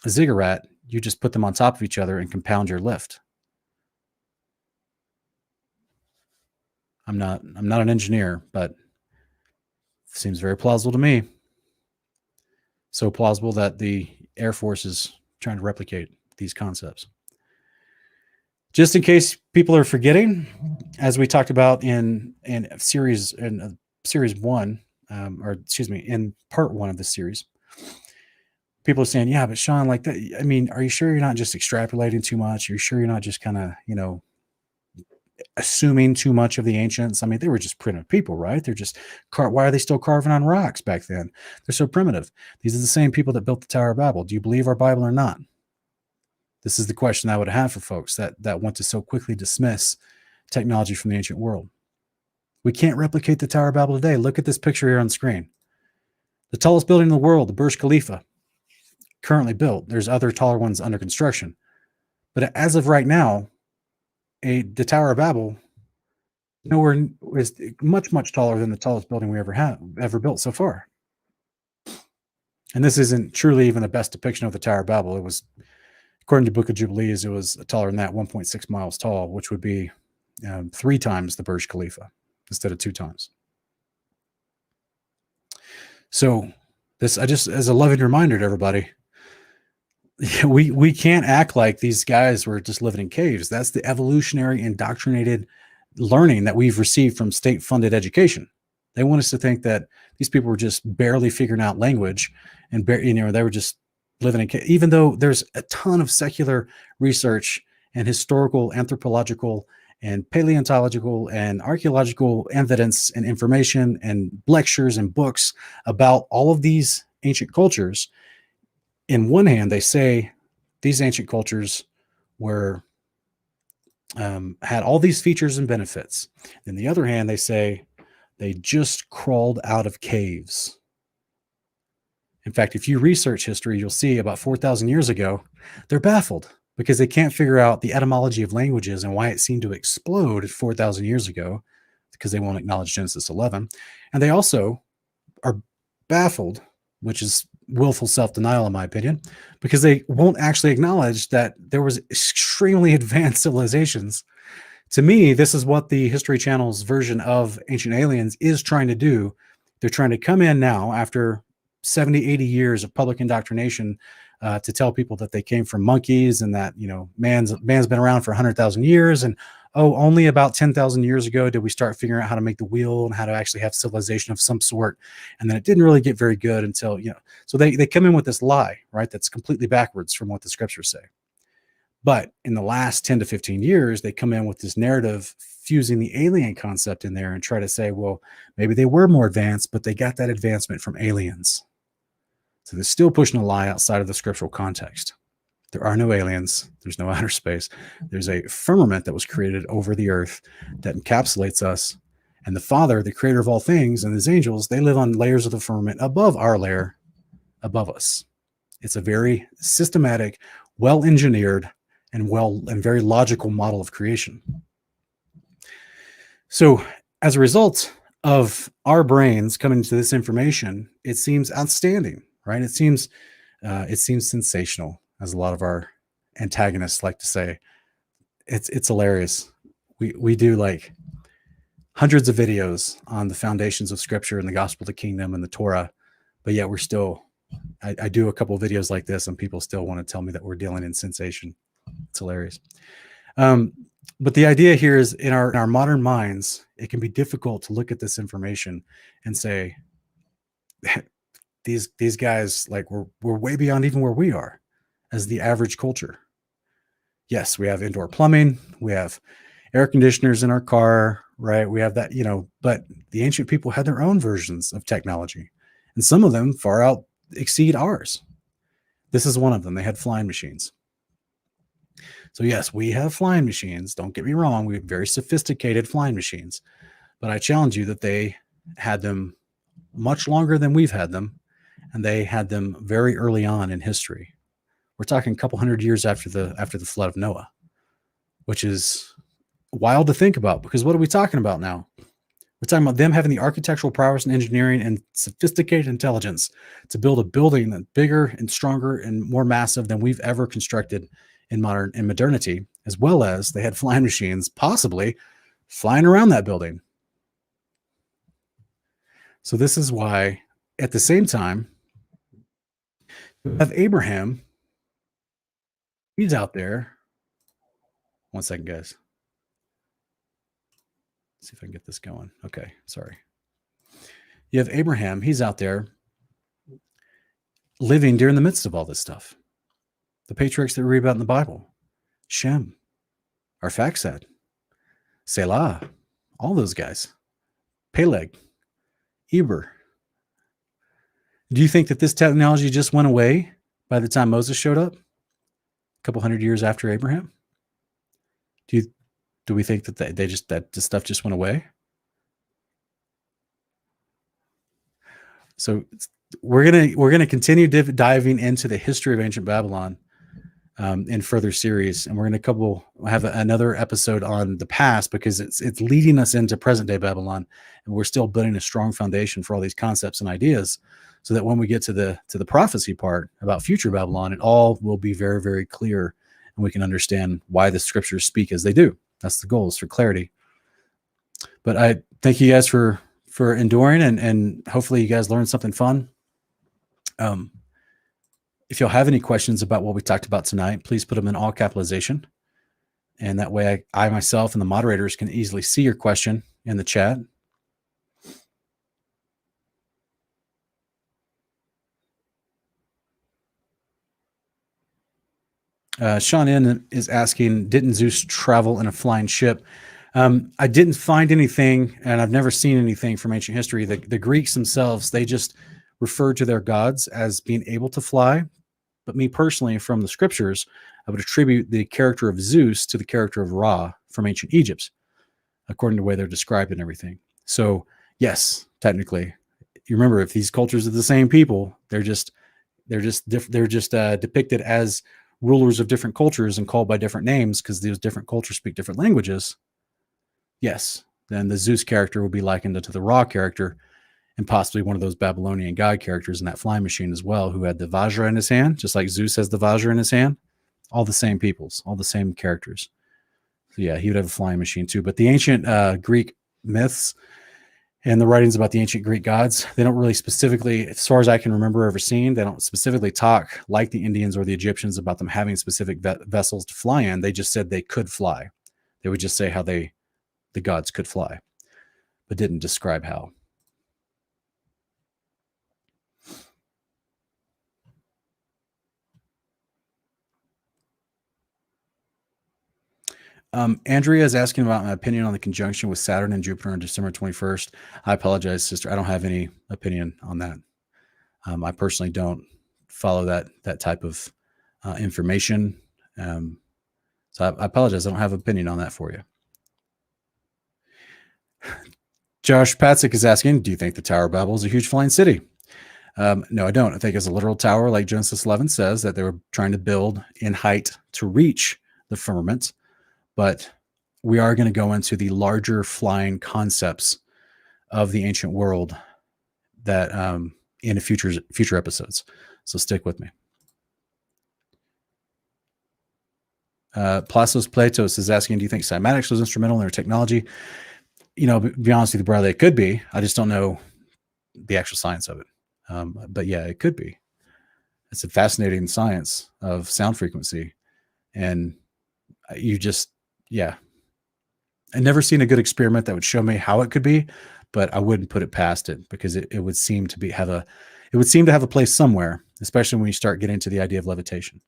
[SPEAKER 7] ziggurat, you just put them on top of each other and compound your lift. I'm not an engineer, but it seems very plausible to me. So plausible that the Air Force is trying to replicate these concepts. Just in case people are forgetting, as we talked about in series 1, in part 1 of the series, people are saying, yeah, but Sean, like that, I mean, are you sure you're not just extrapolating too much? Are you sure you're not just kind of, assuming too much of the ancients? I mean, they were just primitive people, right? They're just why are they still carving on rocks back then? They're so primitive. These are the same people that built the Tower of Babel. Do you believe our Bible or not? This is the question I would have for folks that want to so quickly dismiss technology from the ancient world. We can't replicate the Tower of Babel today. Look at this picture here on the screen. The tallest building in the world, the Burj Khalifa, currently built. There's other taller ones under construction. But as of right now, the Tower of Babel is much, much taller than the tallest building we ever built so far. And this isn't truly even the best depiction of the Tower of Babel. It was, according to Book of Jubilees, it was taller than that, 1.6 miles tall, which would be 3 times the Burj Khalifa instead of 2 times. So this, as a loving reminder to everybody, we can't act like these guys were just living in caves. That's the evolutionary indoctrinated learning that we've received from state-funded education. They want us to think that these people were just barely figuring out language and they were just living in caves, even though there's a ton of secular research and historical, anthropological, and paleontological and archaeological evidence and information and lectures and books about all of these ancient cultures. In one hand, they say these ancient cultures were had all these features and benefits. In the other hand, they say they just crawled out of caves. In fact, if you research history, you'll see about 4,000 years ago, they're baffled because they can't figure out the etymology of languages and why it seemed to explode 4,000 years ago, because they won't acknowledge Genesis 11. And they also are baffled, which is willful self-denial, in my opinion, because they won't actually acknowledge that there was extremely advanced civilizations. To me, this is what the History Channel's version of Ancient Aliens is trying to do. They're trying to come in now after 70, 80 years of public indoctrination to tell people that they came from monkeys and that, man's been around for 100,000 years. And, only about 10,000 years ago did we start figuring out how to make the wheel and how to actually have civilization of some sort. And then it didn't really get very good until, so they come in with this lie, right? That's completely backwards from what the scriptures say. But in the last 10 to 15 years, they come in with this narrative fusing the alien concept in there and try to say, well, maybe they were more advanced, but they got that advancement from aliens. So they're still pushing a lie outside of the scriptural context. There are no aliens. There's no outer space. There's a firmament that was created over the earth that encapsulates us. And the Father, the creator of all things, and his angels, they live on layers of the firmament above our layer, above us. It's a very systematic, well-engineered, and very logical model of creation. So as a result of our brains coming to this information, it seems outstanding, right? It seems sensational, as a lot of our antagonists like to say. It's hilarious. We do like hundreds of videos on the foundations of scripture and the gospel of the kingdom and the Torah, but yet we're still, I do a couple of videos like this and people still want to tell me that we're dealing in sensation. It's hilarious. But the idea here is in our modern minds, it can be difficult to look at this information and say, these guys, like we're way beyond even where we are as the average culture. Yes, we have indoor plumbing, we have air conditioners in our car, right? We have that, but the ancient people had their own versions of technology, and some of them far out exceed ours. This is one of them. They had flying machines. So yes, we have flying machines. Don't get me wrong. We have very sophisticated flying machines, but I challenge you that they had them much longer than we've had them, and they had them very early on in history. We're talking a couple hundred years after the flood of Noah, which is wild to think about, because what are we talking about now? We're talking about them having the architectural prowess and engineering and sophisticated intelligence to build a building that's bigger and stronger and more massive than we've ever constructed in modernity, as well as they had flying machines possibly flying around that building. So this is why, at the same time, you have Abraham. He's out there. One second, guys. Let's see if I can get this going. Okay, sorry. You have Abraham. He's out there living during the midst of all this stuff. The patriarchs that we read about in the Bible. Shem, Arphaxad, Selah, all those guys. Peleg, Eber. Do you think that this technology just went away by the time Moses showed up? A couple hundred years after Abraham? Do we think that that this stuff just went away? So we're gonna continue diving into the history of ancient Babylon in further series, and we're gonna have another episode on the past, because it's leading us into present day Babylon, and we're still building a strong foundation for all these concepts and ideas, so that when we get to the prophecy part about future Babylon, it all will be very, very clear, and we can understand why the scriptures speak as they do. That's the goal, is for clarity. But I thank you guys for enduring, and hopefully you guys learned something fun. If you'll have any questions about what we talked about tonight, please put them in all capitalization. And that way I myself and the moderators can easily see your question in the chat. Sean N is asking, didn't Zeus travel in a flying ship? I didn't find anything, and I've never seen anything from ancient history. The Greeks themselves, they just referred to their gods as being able to fly. But me personally, from the scriptures, I would attribute the character of Zeus to the character of Ra from ancient Egypt, according to the way they're described and everything. So yes, technically, you remember, if these cultures are the same people, they're just depicted as rulers of different cultures and called by different names because those different cultures speak different languages. Yes, then the Zeus character will be likened to the Ra character, and possibly one of those Babylonian god characters in that flying machine as well, who had the Vajra in his hand, just like Zeus has the Vajra in his hand. All the same peoples, all the same characters. So yeah, he would have a flying machine too. But the ancient Greek myths and the writings about the ancient Greek gods, they don't really specifically, as far as I can remember ever seeing, they don't specifically talk like the Indians or the Egyptians about them having specific vessels to fly in. They just said they could fly. They would just say how the gods could fly, but didn't describe how. Andrea is asking about my opinion on the conjunction with Saturn and Jupiter on December 21st. I apologize, sister. I don't have any opinion on that. I personally don't follow that type of information. So I apologize. I don't have an opinion on that for you. Josh Patzik is asking, do you think the Tower of Babel is a huge flying city? No, I don't. I think it's a literal tower, like Genesis 11 says, that they were trying to build in height to reach the firmament. But we are going to go into the larger flying concepts of the ancient world that in a future episodes. So stick with me. Plasos Platos is asking, do you think cymatics was instrumental in their technology? You know, to be honest with you, brother, it could be. I just don't know the actual science of it. But yeah, it could be. It's a fascinating science of sound frequency. And you just, yeah. I've never seen a good experiment that would show me how it could be, but I wouldn't put it past it, because it would seem to have a place somewhere, especially when you start getting into the idea of levitation.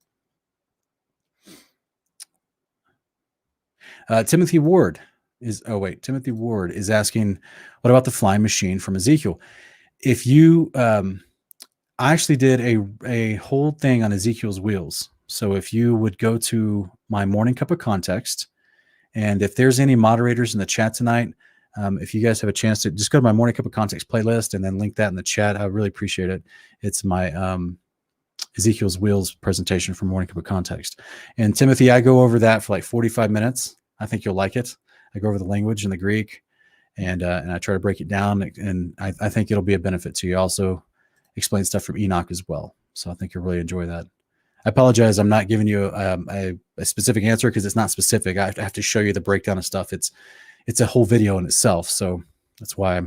[SPEAKER 7] Timothy Ward is asking, what about the flying machine from Ezekiel? If you, I actually did a whole thing on Ezekiel's wheels. So if you would go to my Morning Cup of Context, and if there's any moderators in the chat tonight, if you guys have a chance to just go to my Morning Cup of Context playlist and then link that in the chat, I really appreciate it. It's my Ezekiel's Wheels presentation from Morning Cup of Context. And Timothy, I go over that for like 45 minutes. I think you'll like it. I go over the language in the Greek, and I try to break it down, and I think it'll be a benefit to you. I also explain stuff from Enoch as well. So I think you'll really enjoy that. I apologize. I'm not giving you a specific answer because it's not specific. I have to show you the breakdown of stuff. It's a whole video in itself. So that's why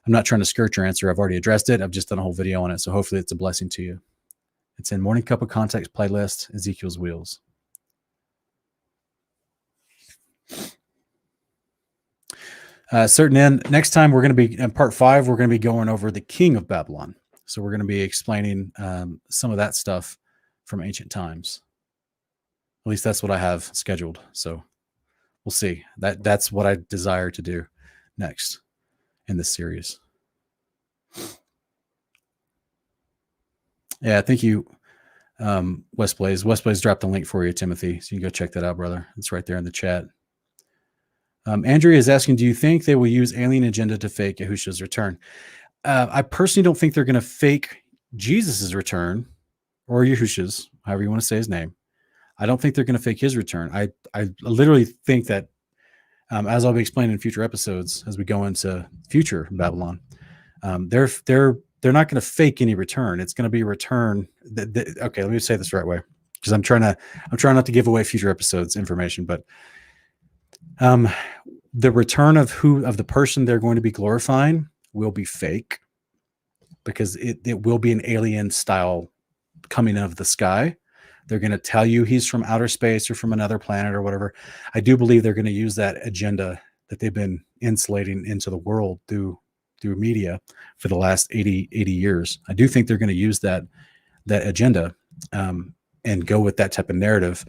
[SPEAKER 7] I'm not trying to skirt your answer. I've already addressed it. I've just done a whole video on it. So hopefully it's a blessing to you. It's in Morning Cup of Context playlist, Ezekiel's Wheels. Certain end. Next time we're going to be in part 5. We're going to be going over the king of Babylon. So we're going to be explaining some of that stuff from ancient times. At least that's what I have scheduled. So we'll see. That's what I desire to do next in this series. Yeah, thank you, West Blaze. West Blaze dropped a link for you, Timothy. So you can go check that out, brother. It's right there in the chat. Andrea is asking, do you think they will use alien agenda to fake Yahushua's return? I personally don't think they're going to fake Jesus's return or Yahushua's, however you want to say his name. I don't think they're going to fake his return. I literally think that, as I'll be explaining in future episodes, as we go into future Babylon, they're not going to fake any return. It's going to be a return. Okay, let me say this the right way, because I'm trying not to give away future episodes information, but the return of the person they're going to be glorifying will be fake, because it will be an alien style coming out of the sky. They're going to tell you he's from outer space or from another planet or whatever. I do believe they're going to use that agenda that they've been insulating into the world through media for the last 80 years. I do think they're going to use that agenda and go with that type of narrative,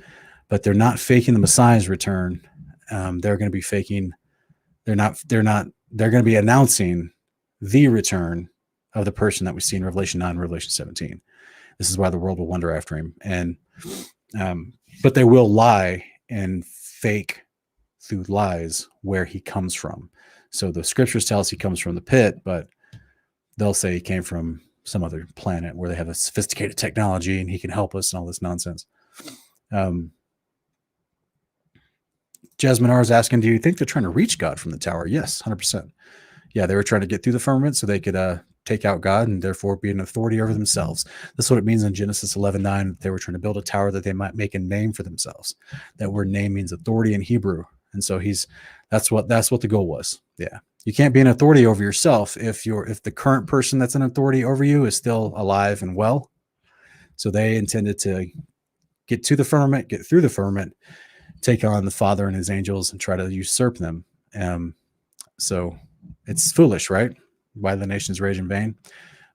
[SPEAKER 7] but they're not faking the Messiah's return. They're going to be faking. They're going to be announcing the return of the person that we see in Revelation 9, Revelation 17. This is why the world will wonder after him. And, but they will lie and fake through lies where he comes from. So the scriptures tell us he comes from the pit, but they'll say he came from some other planet where they have a sophisticated technology and he can help us and all this nonsense. Jasmine R is asking, do you think they're trying to reach God from the tower? Yes, 100%. Yeah, they were trying to get through the firmament so they could take out God and therefore be an authority over themselves. That's what it means in Genesis 11:9. They were trying to build a tower that they might make a name for themselves. That word name means authority in Hebrew. And so that's what the goal was. Yeah. You can't be an authority over yourself if the current person that's an authority over you is still alive and well. So they intended to get to the firmament, get through the firmament, take on the Father and his angels and try to usurp them. So it's foolish, right? Why the nations rage in vain.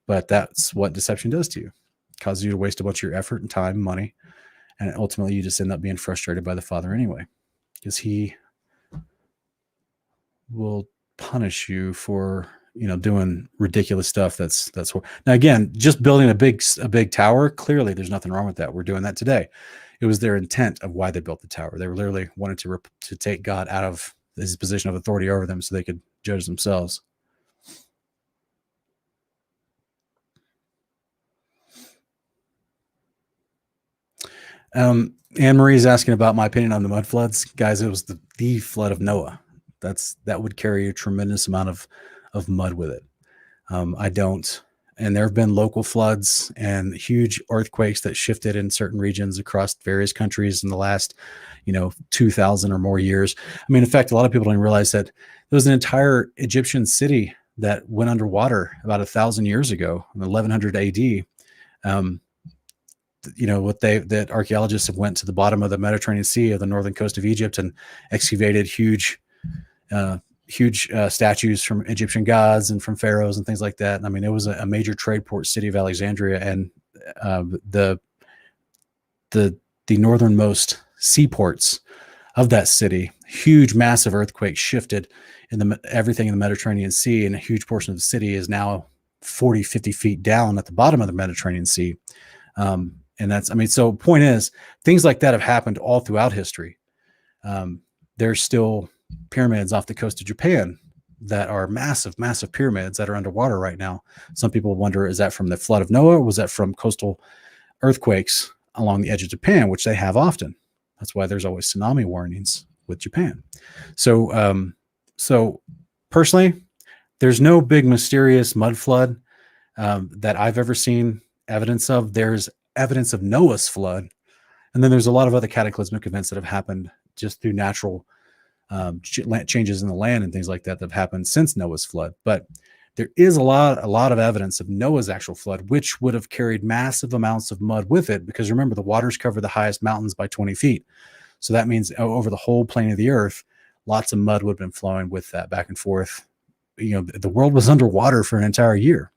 [SPEAKER 7] But that's what deception does to you. It causes you to waste a bunch of your effort and time, money, and ultimately you just end up being frustrated by the Father anyway, because he will punish you for doing ridiculous stuff. That's now again, just building a big tower. Clearly, there's nothing wrong with that. We're doing that today. It was their intent of why they built the tower. They were literally wanted to take God out of his position of authority over them so they could judge themselves. Anne Marie's asking about my opinion on the mud floods. Guys, it was the flood of Noah. That would carry a tremendous amount of mud with it. I don't. And there have been local floods and huge earthquakes that shifted in certain regions across various countries in the last, 2,000 or more years. I mean, in fact, a lot of people don't realize that there was an entire Egyptian city that went underwater about 1,000 years ago, in 1100 AD. That archaeologists have went to the bottom of the Mediterranean Sea of the northern coast of Egypt and excavated huge statues from Egyptian gods and from pharaohs and things like that. I mean, it was a major trade port city of Alexandria, and the northernmost seaports of that city, huge, massive earthquake shifted everything in the Mediterranean Sea, and a huge portion of the city is now 40, 50 feet down at the bottom of the Mediterranean Sea. So point is, things like that have happened all throughout history. There's still pyramids off the coast of Japan that are massive, massive pyramids that are underwater right now. Some people wonder, is that from the flood of Noah, or was that from coastal earthquakes along the edge of Japan, which they have often? That's why there's always tsunami warnings with Japan. So personally, there's no big mysterious mud flood that I've ever seen evidence of. There's evidence of Noah's flood, and then there's a lot of other cataclysmic events that have happened just through natural changes in the land and things like that have happened since Noah's flood. But there is a lot of evidence of Noah's actual flood, which would have carried massive amounts of mud with it, because remember, the waters cover the highest mountains by 20 feet. So that means over the whole plane of the earth, lots of mud would have been flowing with that back and forth. The world was underwater for an entire year.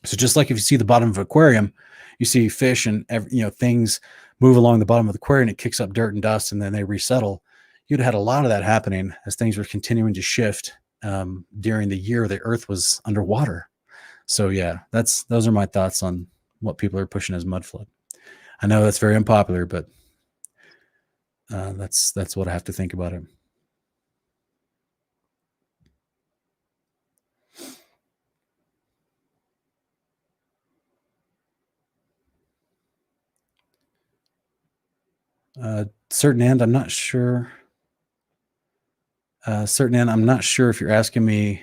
[SPEAKER 7] So just like if you see the bottom of an aquarium, you see fish and things move along the bottom of the aquarium, it kicks up dirt and dust, and then they resettle. You'd had a lot of that happening as things were continuing to shift during the year the earth was underwater. So yeah, those are my thoughts on what people are pushing as mud flood. I know that's very unpopular, but that's what I have to think about it. Certain end, I'm not sure. Certain end, I'm not sure if you're asking me.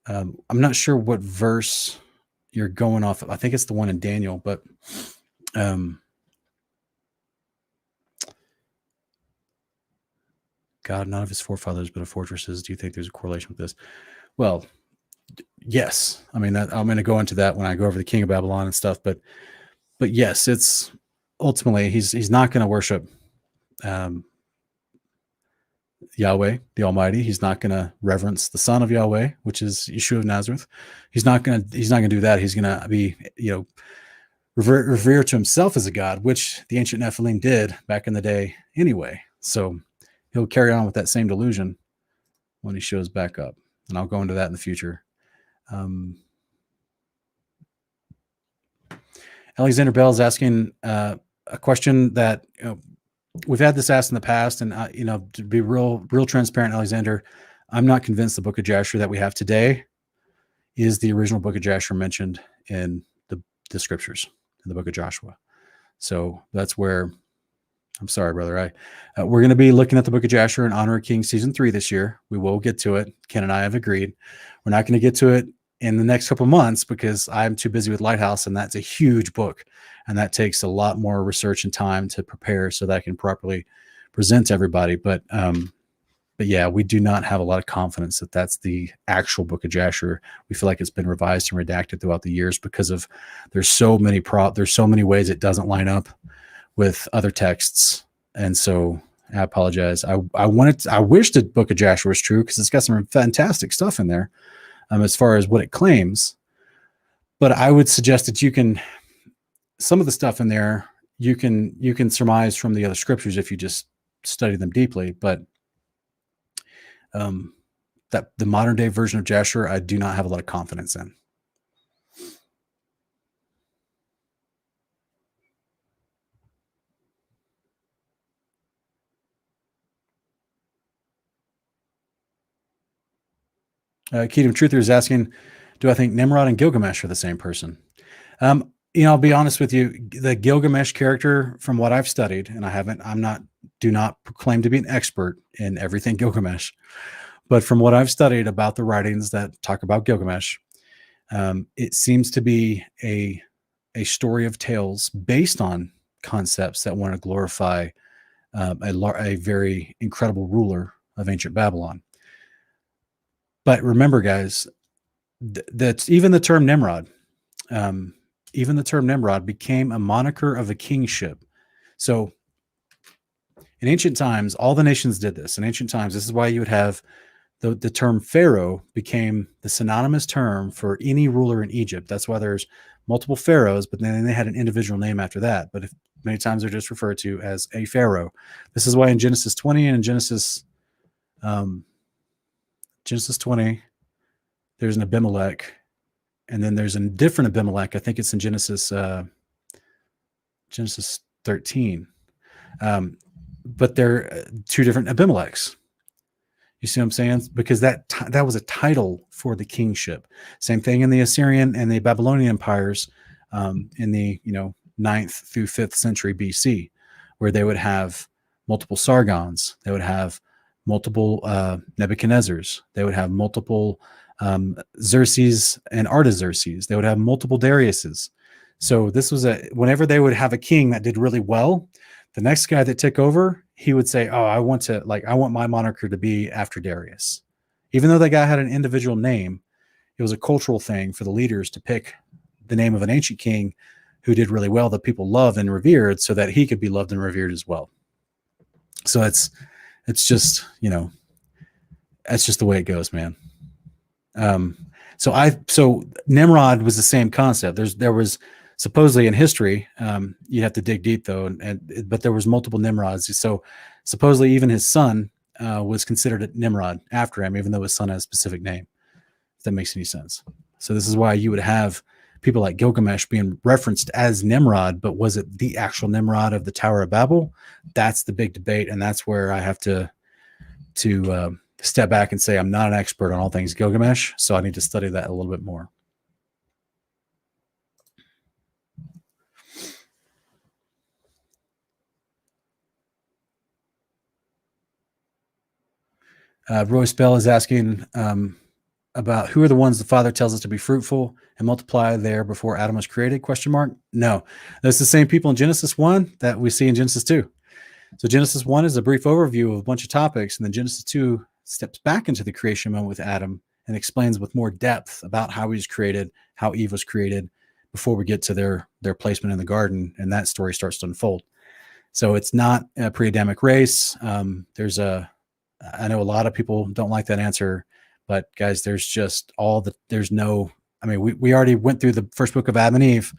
[SPEAKER 7] I'm not sure what verse you're going off of. I think it's the one in Daniel, but God, not of his forefathers, but of fortresses. Do you think there's a correlation with this? Well, yes. I mean, I'm going to go into that when I go over the king of Babylon and stuff. But yes, it's ultimately he's not going to worship Yahweh, the Almighty. He's not going to reverence the Son of Yahweh, which is Yeshua of Nazareth. He's not going to do that. He's going to be, revere to himself as a god, which the ancient Nephilim did back in the day anyway. So he'll carry on with that same delusion when he shows back up. And I'll go into that in the future. Alexander Bell is asking a question that we've had this asked in the past, and to be real transparent, Alexander, I'm not convinced the Book of Jasher that we have today is the original Book of Jasher mentioned in the scriptures in the Book of Joshua. So that's where I'm sorry, brother. We're going to be looking at the Book of Jasher and Honor of Kings season 3 this year. We will get to it. Ken and I have agreed. We're not going to get to it in the next couple of months because I'm too busy with Lighthouse, and that's a huge book, and that takes a lot more research and time to prepare so that I can properly present to everybody. But yeah, we do not have a lot of confidence that that's the actual Book of Jasher. We feel like it's been revised and redacted throughout the years because of there's so many ways it doesn't line up with other texts. And so I apologize. I wish the Book of Jasher was true because it's got some fantastic stuff in there as far as what it claims. But I would suggest that some of the stuff in there, you can surmise from the other scriptures if you just study them deeply. But that the modern day version of Jasher, I do not have a lot of confidence in. Kingdom Truther is asking, do I think Nimrod and Gilgamesh are the same person? I'll be honest with you. The Gilgamesh character, from what I've studied, and do not proclaim to be an expert in everything Gilgamesh, but from what I've studied about the writings that talk about Gilgamesh, it seems to be a story of tales based on concepts that want to glorify a very incredible ruler of ancient Babylon. But remember, guys, that even the term Nimrod, became a moniker of a kingship. So in ancient times, all the nations did this. In ancient times, this is why you would have the term Pharaoh became the synonymous term for any ruler in Egypt. That's why there's multiple pharaohs, but then they had an individual name after that. But many times they're just referred to as a pharaoh. This is why in Genesis 20 and in Genesis 20, there's an Abimelech, and then there's a different Abimelech. I think it's in Genesis 13. But they're two different Abimelechs. You see what I'm saying? Because that was a title for the kingship. Same thing in the Assyrian and the Babylonian empires in the 9th through 5th century BC, where they would have multiple Sargons. They would have multiple Nebuchadnezzars. They would have multiple Xerxes and Artaxerxes. They would have multiple Dariuses. So this was whenever they would have a king that did really well, the next guy that took over, he would say, "Oh, I want my monarchy to be after Darius," even though that guy had an individual name, it was a cultural thing for the leaders to pick the name of an ancient king who did really well that people loved and revered so that he could be loved and revered as well. So it's just, that's just the way it goes, man. So Nimrod was the same concept. There was supposedly in history, you have to dig deep though, but there was multiple Nimrods. So supposedly even his son was considered a Nimrod after him, even though his son has a specific name. If that makes any sense. So this is why you would have people like Gilgamesh being referenced as Nimrod, but was it the actual Nimrod of the Tower of Babel? That's the big debate, and that's where I have to step back and say I'm not an expert on all things Gilgamesh, so I need to study that a little bit more. Roy Spell is asking about who are the ones the Father tells us to be fruitful and multiply there before Adam was created? ? No, that's the same people in Genesis 1 that we see in Genesis 2. So Genesis 1 is a brief overview of a bunch of topics, and then Genesis 2 steps back into the creation moment with Adam and explains with more depth about how he was created, how Eve was created, before we get to their placement in the garden, and that story starts to unfold. So it's not a pre-Adamic race. I know a lot of people don't like that answer, but guys, we already went through the first book of Adam and Eve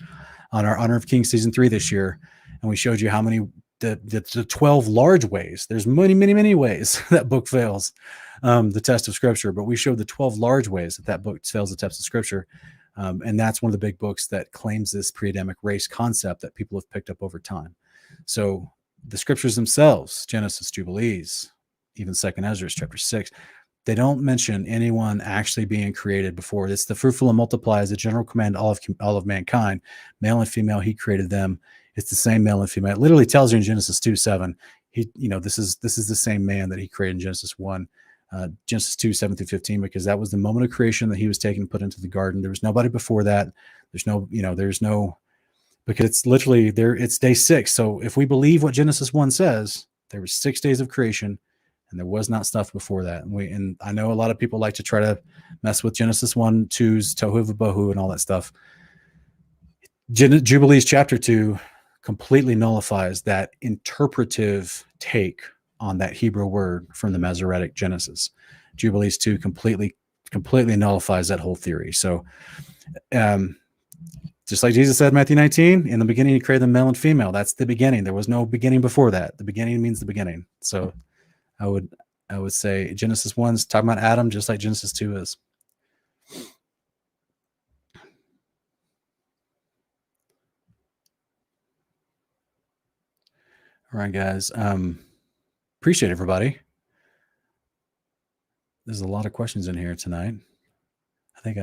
[SPEAKER 7] on our Honor of Kings season 3 this year, and we showed you how many the 12 large ways. There's many ways that book fails the test of Scripture, but we showed the 12 large ways that book fails the test of Scripture, and that's one of the big books that claims this pre-Adamic race concept that people have picked up over time. So the Scriptures themselves, Genesis, Jubilees, even 2nd Ezra chapter 6, they don't mention anyone actually being created before. It's the fruitful and multiply as a general command all of mankind, male and female. He created them. It's the same male and female. It literally tells you in Genesis 2:7. This is the same man that he created in Genesis 1, Genesis 2:7-15, because that was the moment of creation that he was taken and put into the garden. There was nobody before that. Because it's literally there. It's day 6. So if we believe what Genesis 1 says, there were 6 days of creation. And there was not stuff before that. And I know a lot of people like to try to mess with Genesis 1:2's tohu v'bohu and all that stuff. Jubilees chapter 2 completely nullifies that interpretive take on that Hebrew word from the Masoretic Genesis. Jubilees 2 completely nullifies that whole theory. So just like Jesus said in Matthew 19, in the beginning he created the male and female. That's the beginning. There was no beginning before that. The beginning means the beginning. So I would say Genesis 1's talking about Adam just like Genesis 2 is. All right, guys. Appreciate everybody. There's a lot of questions in here tonight. I think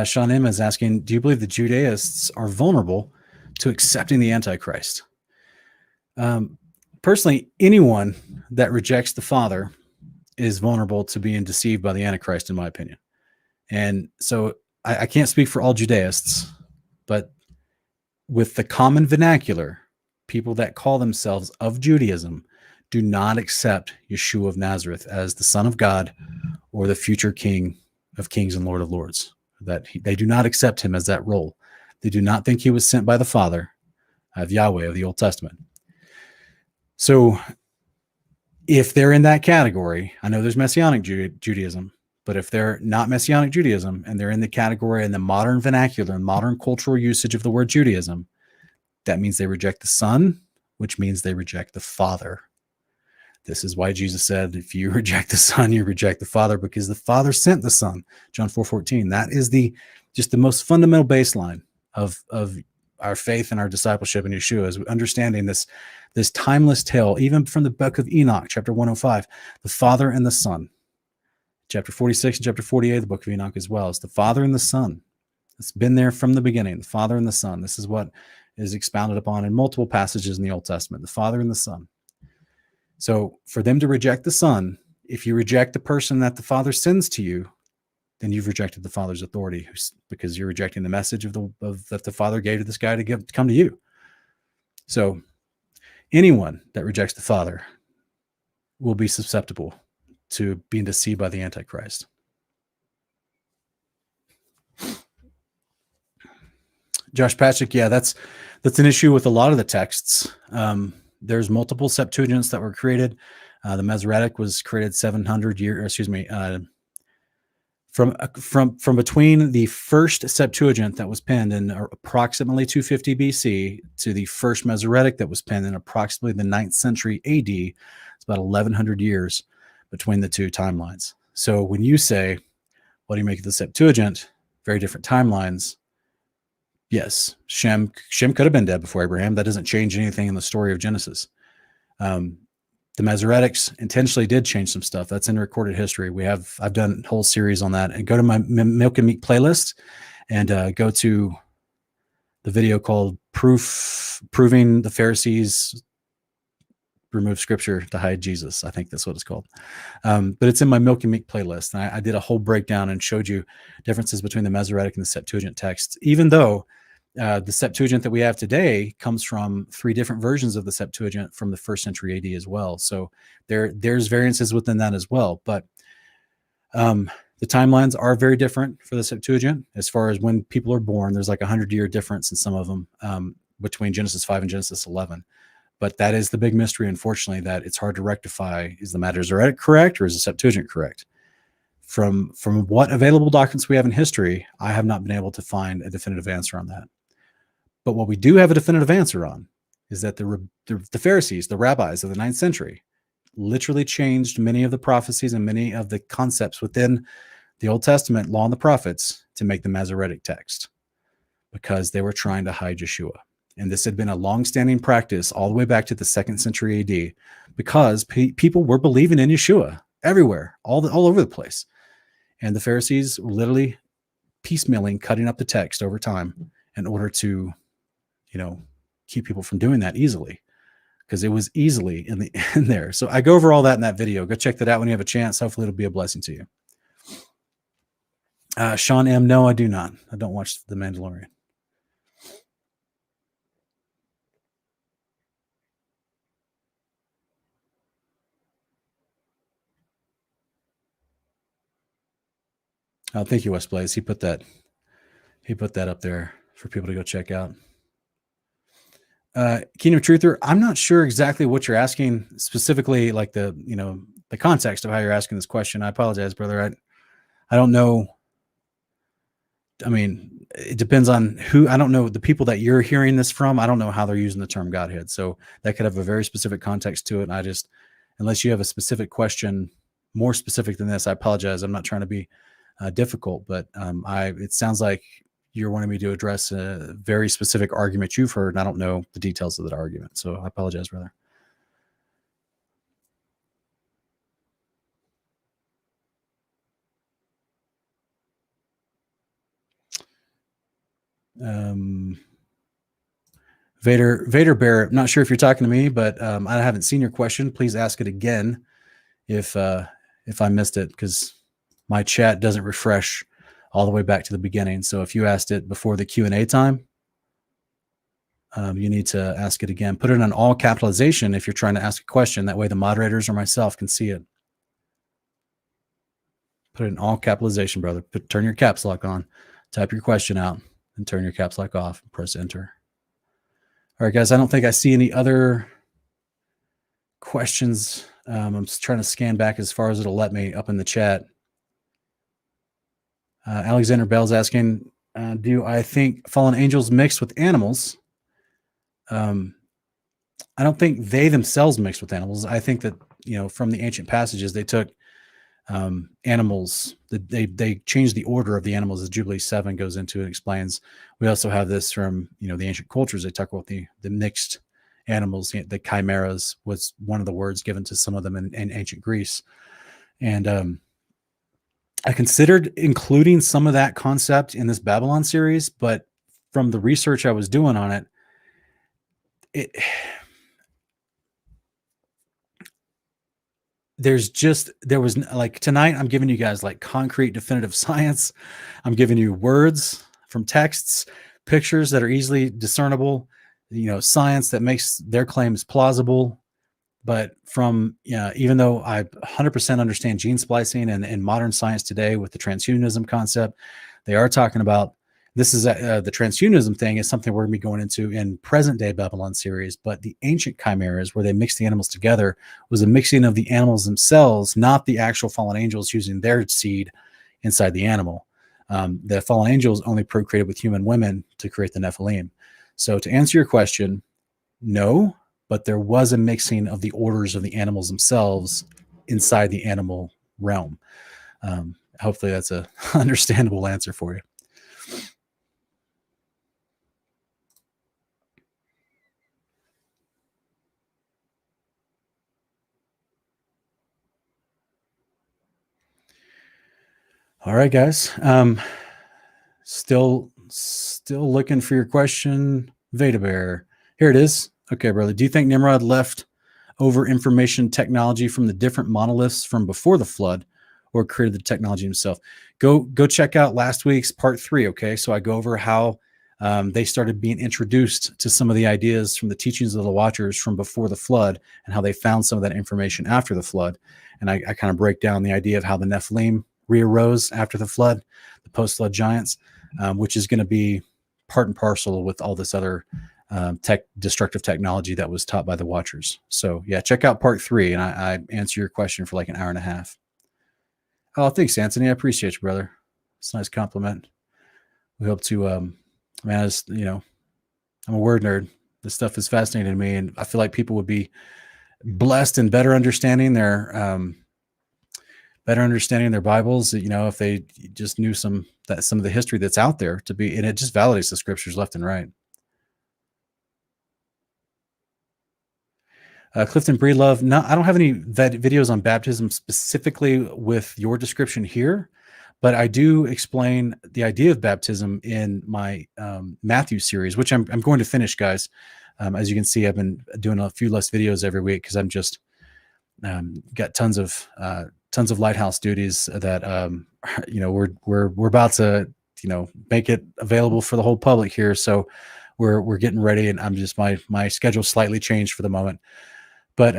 [SPEAKER 7] Sean M is asking, do you believe the Judaists are vulnerable to accepting the Antichrist? Personally, anyone that rejects the Father is vulnerable to being deceived by the Antichrist, in my opinion. And so I can't speak for all Judaists, but with the common vernacular, people that call themselves of Judaism do not accept Yeshua of Nazareth as the Son of God or the future King of Kings and Lord of Lords. They do not accept him as that role. They do not think he was sent by the Father of Yahweh of the Old Testament. So if they're in that category, I know there's Messianic Judaism, but if they're not Messianic Judaism and they're in the category in the modern vernacular and modern cultural usage of the word Judaism, that means they reject the Son, which means they reject the Father. This is why Jesus said, if you reject the Son, you reject the Father, because the Father sent the Son. John 4:14. That is just the most fundamental baseline of our faith and our discipleship in Yeshua, is understanding this timeless tale, even from the book of Enoch, chapter 105, the Father and the Son. Chapter 46 and chapter 48, the book of Enoch as well. It's the Father and the Son. It's been there from the beginning, the Father and the Son. This is what is expounded upon in multiple passages in the Old Testament, the Father and the Son. So for them to reject the Son, if you reject the person that the Father sends to you, then you've rejected the Father's authority, because you're rejecting the message that the Father gave to this guy to come to you. So anyone that rejects the Father will be susceptible to being deceived by the Antichrist. Josh Patrick, yeah, that's an issue with a lot of the texts. There's multiple Septuagints that were created. The Masoretic was created 700 years, excuse me, from between the first Septuagint that was penned in approximately 250 BC to the first Masoretic that was penned in approximately the 9th century AD. It's about 1100 years between the two timelines. So when you say, what do you make of the Septuagint? Very different timelines. Yes, Shem could have been dead before Abraham. That doesn't change anything in the story of Genesis. The Masoretics intentionally did change some stuff. That's in recorded history. I've done a whole series on that. And go to my Milk and Meat playlist and go to the video called Proving the Pharisees Remove Scripture to Hide Jesus. I think that's what it's called. But it's in my Milk and Meat playlist. And I did a whole breakdown and showed you differences between the Masoretic and the Septuagint texts, even though the Septuagint that we have today comes from 3 different versions of the Septuagint from the 1st century AD as well. So there's variances within that as well. But the timelines are very different for the Septuagint as far as when people are born. There's like 100-year difference in some of them between Genesis 5 and Genesis 11. But that is the big mystery, unfortunately, that it's hard to rectify. Is the Masoretic correct or is the Septuagint correct? From what available documents we have in history, I have not been able to find a definitive answer on that. But what we do have a definitive answer on is that the Pharisees, the rabbis of the 9th century, literally changed many of the prophecies and many of the concepts within the Old Testament, Law and the Prophets, to make the Masoretic text because they were trying to hide Yeshua. And this had been a long-standing practice all the way back to the 2nd century AD because people were believing in Yeshua everywhere, all over the place. And the Pharisees were literally piecemealing, cutting up the text over time in order to, keep people from doing that easily, because it was easily in there. So I go over all that in that video. Go check that out when you have a chance. Hopefully it'll be a blessing to you. Sean M. No, I do not. I don't watch The Mandalorian. Oh, thank you, West Blaze. He put that up there for people to go check out. Kingdom Truther, I'm not sure exactly what you're asking specifically, like the context of how you're asking this question. I apologize, brother. I don't know. I mean, it depends on who. I don't know the people that you're hearing this from. I don't know how they're using the term Godhead. So that could have a very specific context to it. And unless you have a specific question, more specific than this, I apologize. I'm not trying to be difficult, but it sounds like you're wanting me to address a very specific argument you've heard, and I don't know the details of that argument. So I apologize, brother. Vader Bear, I'm not sure if you're talking to me, but I haven't seen your question. Please ask it again if I missed it, because my chat doesn't refresh all the way back to the beginning. So if you asked it before the Q&A time, you need to ask it again. Put it in all capitalization if you're trying to ask a question. That way the moderators or myself can see it. Put it in all capitalization, brother. Turn your caps lock on. Type your question out and turn your caps lock off and press enter. All right, guys, I don't think I see any other questions. I'm just trying to scan back as far as it'll let me up in the chat. Alexander Bell's asking, do I think fallen angels mixed with animals? I don't think they themselves mixed with animals. I think that, from the ancient passages, they took animals, they changed the order of the animals as Jubilee 7 goes into and explains. We also have this from, the ancient cultures. They talk about the mixed animals. The chimeras was one of the words given to some of them in ancient Greece. And I considered including some of that concept in this Babylon series, but from the research I was doing on it, there was like tonight, I'm giving you guys like concrete, definitive science. I'm giving you words from texts, pictures that are easily discernible, science that makes their claims plausible. But from, even though I 100% understand gene splicing and modern science today with the transhumanism concept, they are talking about this is the transhumanism thing is something we're going to be going into in present day Babylon series. But the ancient chimeras, where they mixed the animals together, was a mixing of the animals themselves, not the actual fallen angels using their seed inside the animal. The fallen angels only procreated with human women to create the Nephilim. So to answer your question, no, but there was a mixing of the orders of the animals themselves inside the animal realm. Hopefully that's a understandable answer for you. All right, guys. Still looking for your question, Veda Bear. Here it is. Okay, brother. Do you think Nimrod left over information technology from the different monoliths from before the flood, or created the technology himself? Go check out last week's part 3. Okay, so I go over how they started being introduced to some of the ideas from the teachings of the Watchers from before the flood, and how they found some of that information after the flood. And I kind of break down the idea of how the Nephilim re-arose after the flood, the post-flood giants, which is going to be part and parcel with all this other destructive technology that was taught by the Watchers. So yeah, check out part 3, and I answer your question for like an hour and a half. Oh, thanks, Anthony. I appreciate you, brother. It's a nice compliment. We hope to, man, I'm a word nerd. This stuff is fascinating to me, and I feel like people would be blessed and better understanding their Bibles, if they just knew some of the history that's out there and it just validates the scriptures left and right. Clifton Breedlove, no, I don't have any videos on baptism specifically with your description here, but I do explain the idea of baptism in my Matthew series, which I'm going to finish, guys. As you can see, I've been doing a few less videos every week because I'm just got tons of lighthouse duties that we're about to make it available for the whole public here. So we're getting ready, and I'm just my schedule slightly changed for the moment. But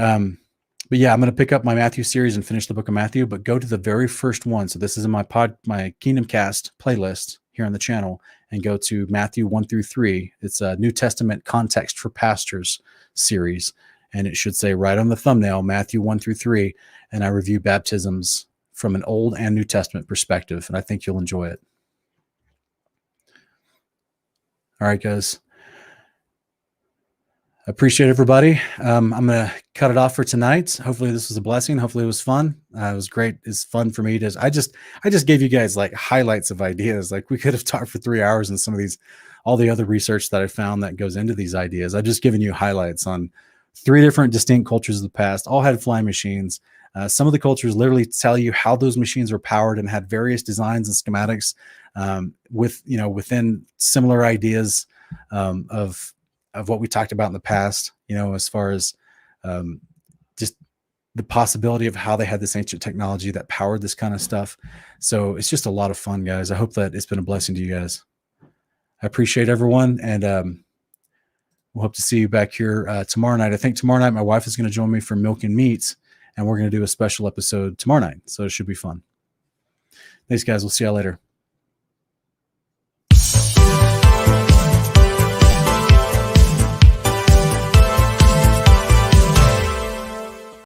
[SPEAKER 7] yeah, I'm going to pick up my Matthew series and finish the book of Matthew. But go to the very first one. So this is in my Kingdom Cast playlist here on the channel, and go to Matthew 1 through 3. It's a New Testament Context for Pastors series. And it should say right on the thumbnail, Matthew 1 through 3. And I review baptisms from an Old and New Testament perspective. And I think you'll enjoy it. All right, guys. I appreciate everybody. I'm going to cut it off for tonight. Hopefully this was a blessing. Hopefully it was fun. It was great. It's fun for me I just gave you guys like highlights of ideas. Like we could have talked for 3 hours on some of these, all the other research that I found that goes into these ideas. I've just given you highlights on 3 different distinct cultures of the past, all had flying machines. Some of the cultures literally tell you how those machines were powered and had various designs and schematics within similar ideas of what we talked about in the past, as far as just the possibility of how they had this ancient technology that powered this kind of stuff. So it's just a lot of fun, guys. I hope that it's been a blessing to you guys. I appreciate everyone, and we'll hope to see you back here tomorrow night. I think tomorrow night my wife is going to join me for Milk and Meats, and we're going to do a special episode tomorrow night. So it should be fun. Thanks, guys. We'll see y'all later.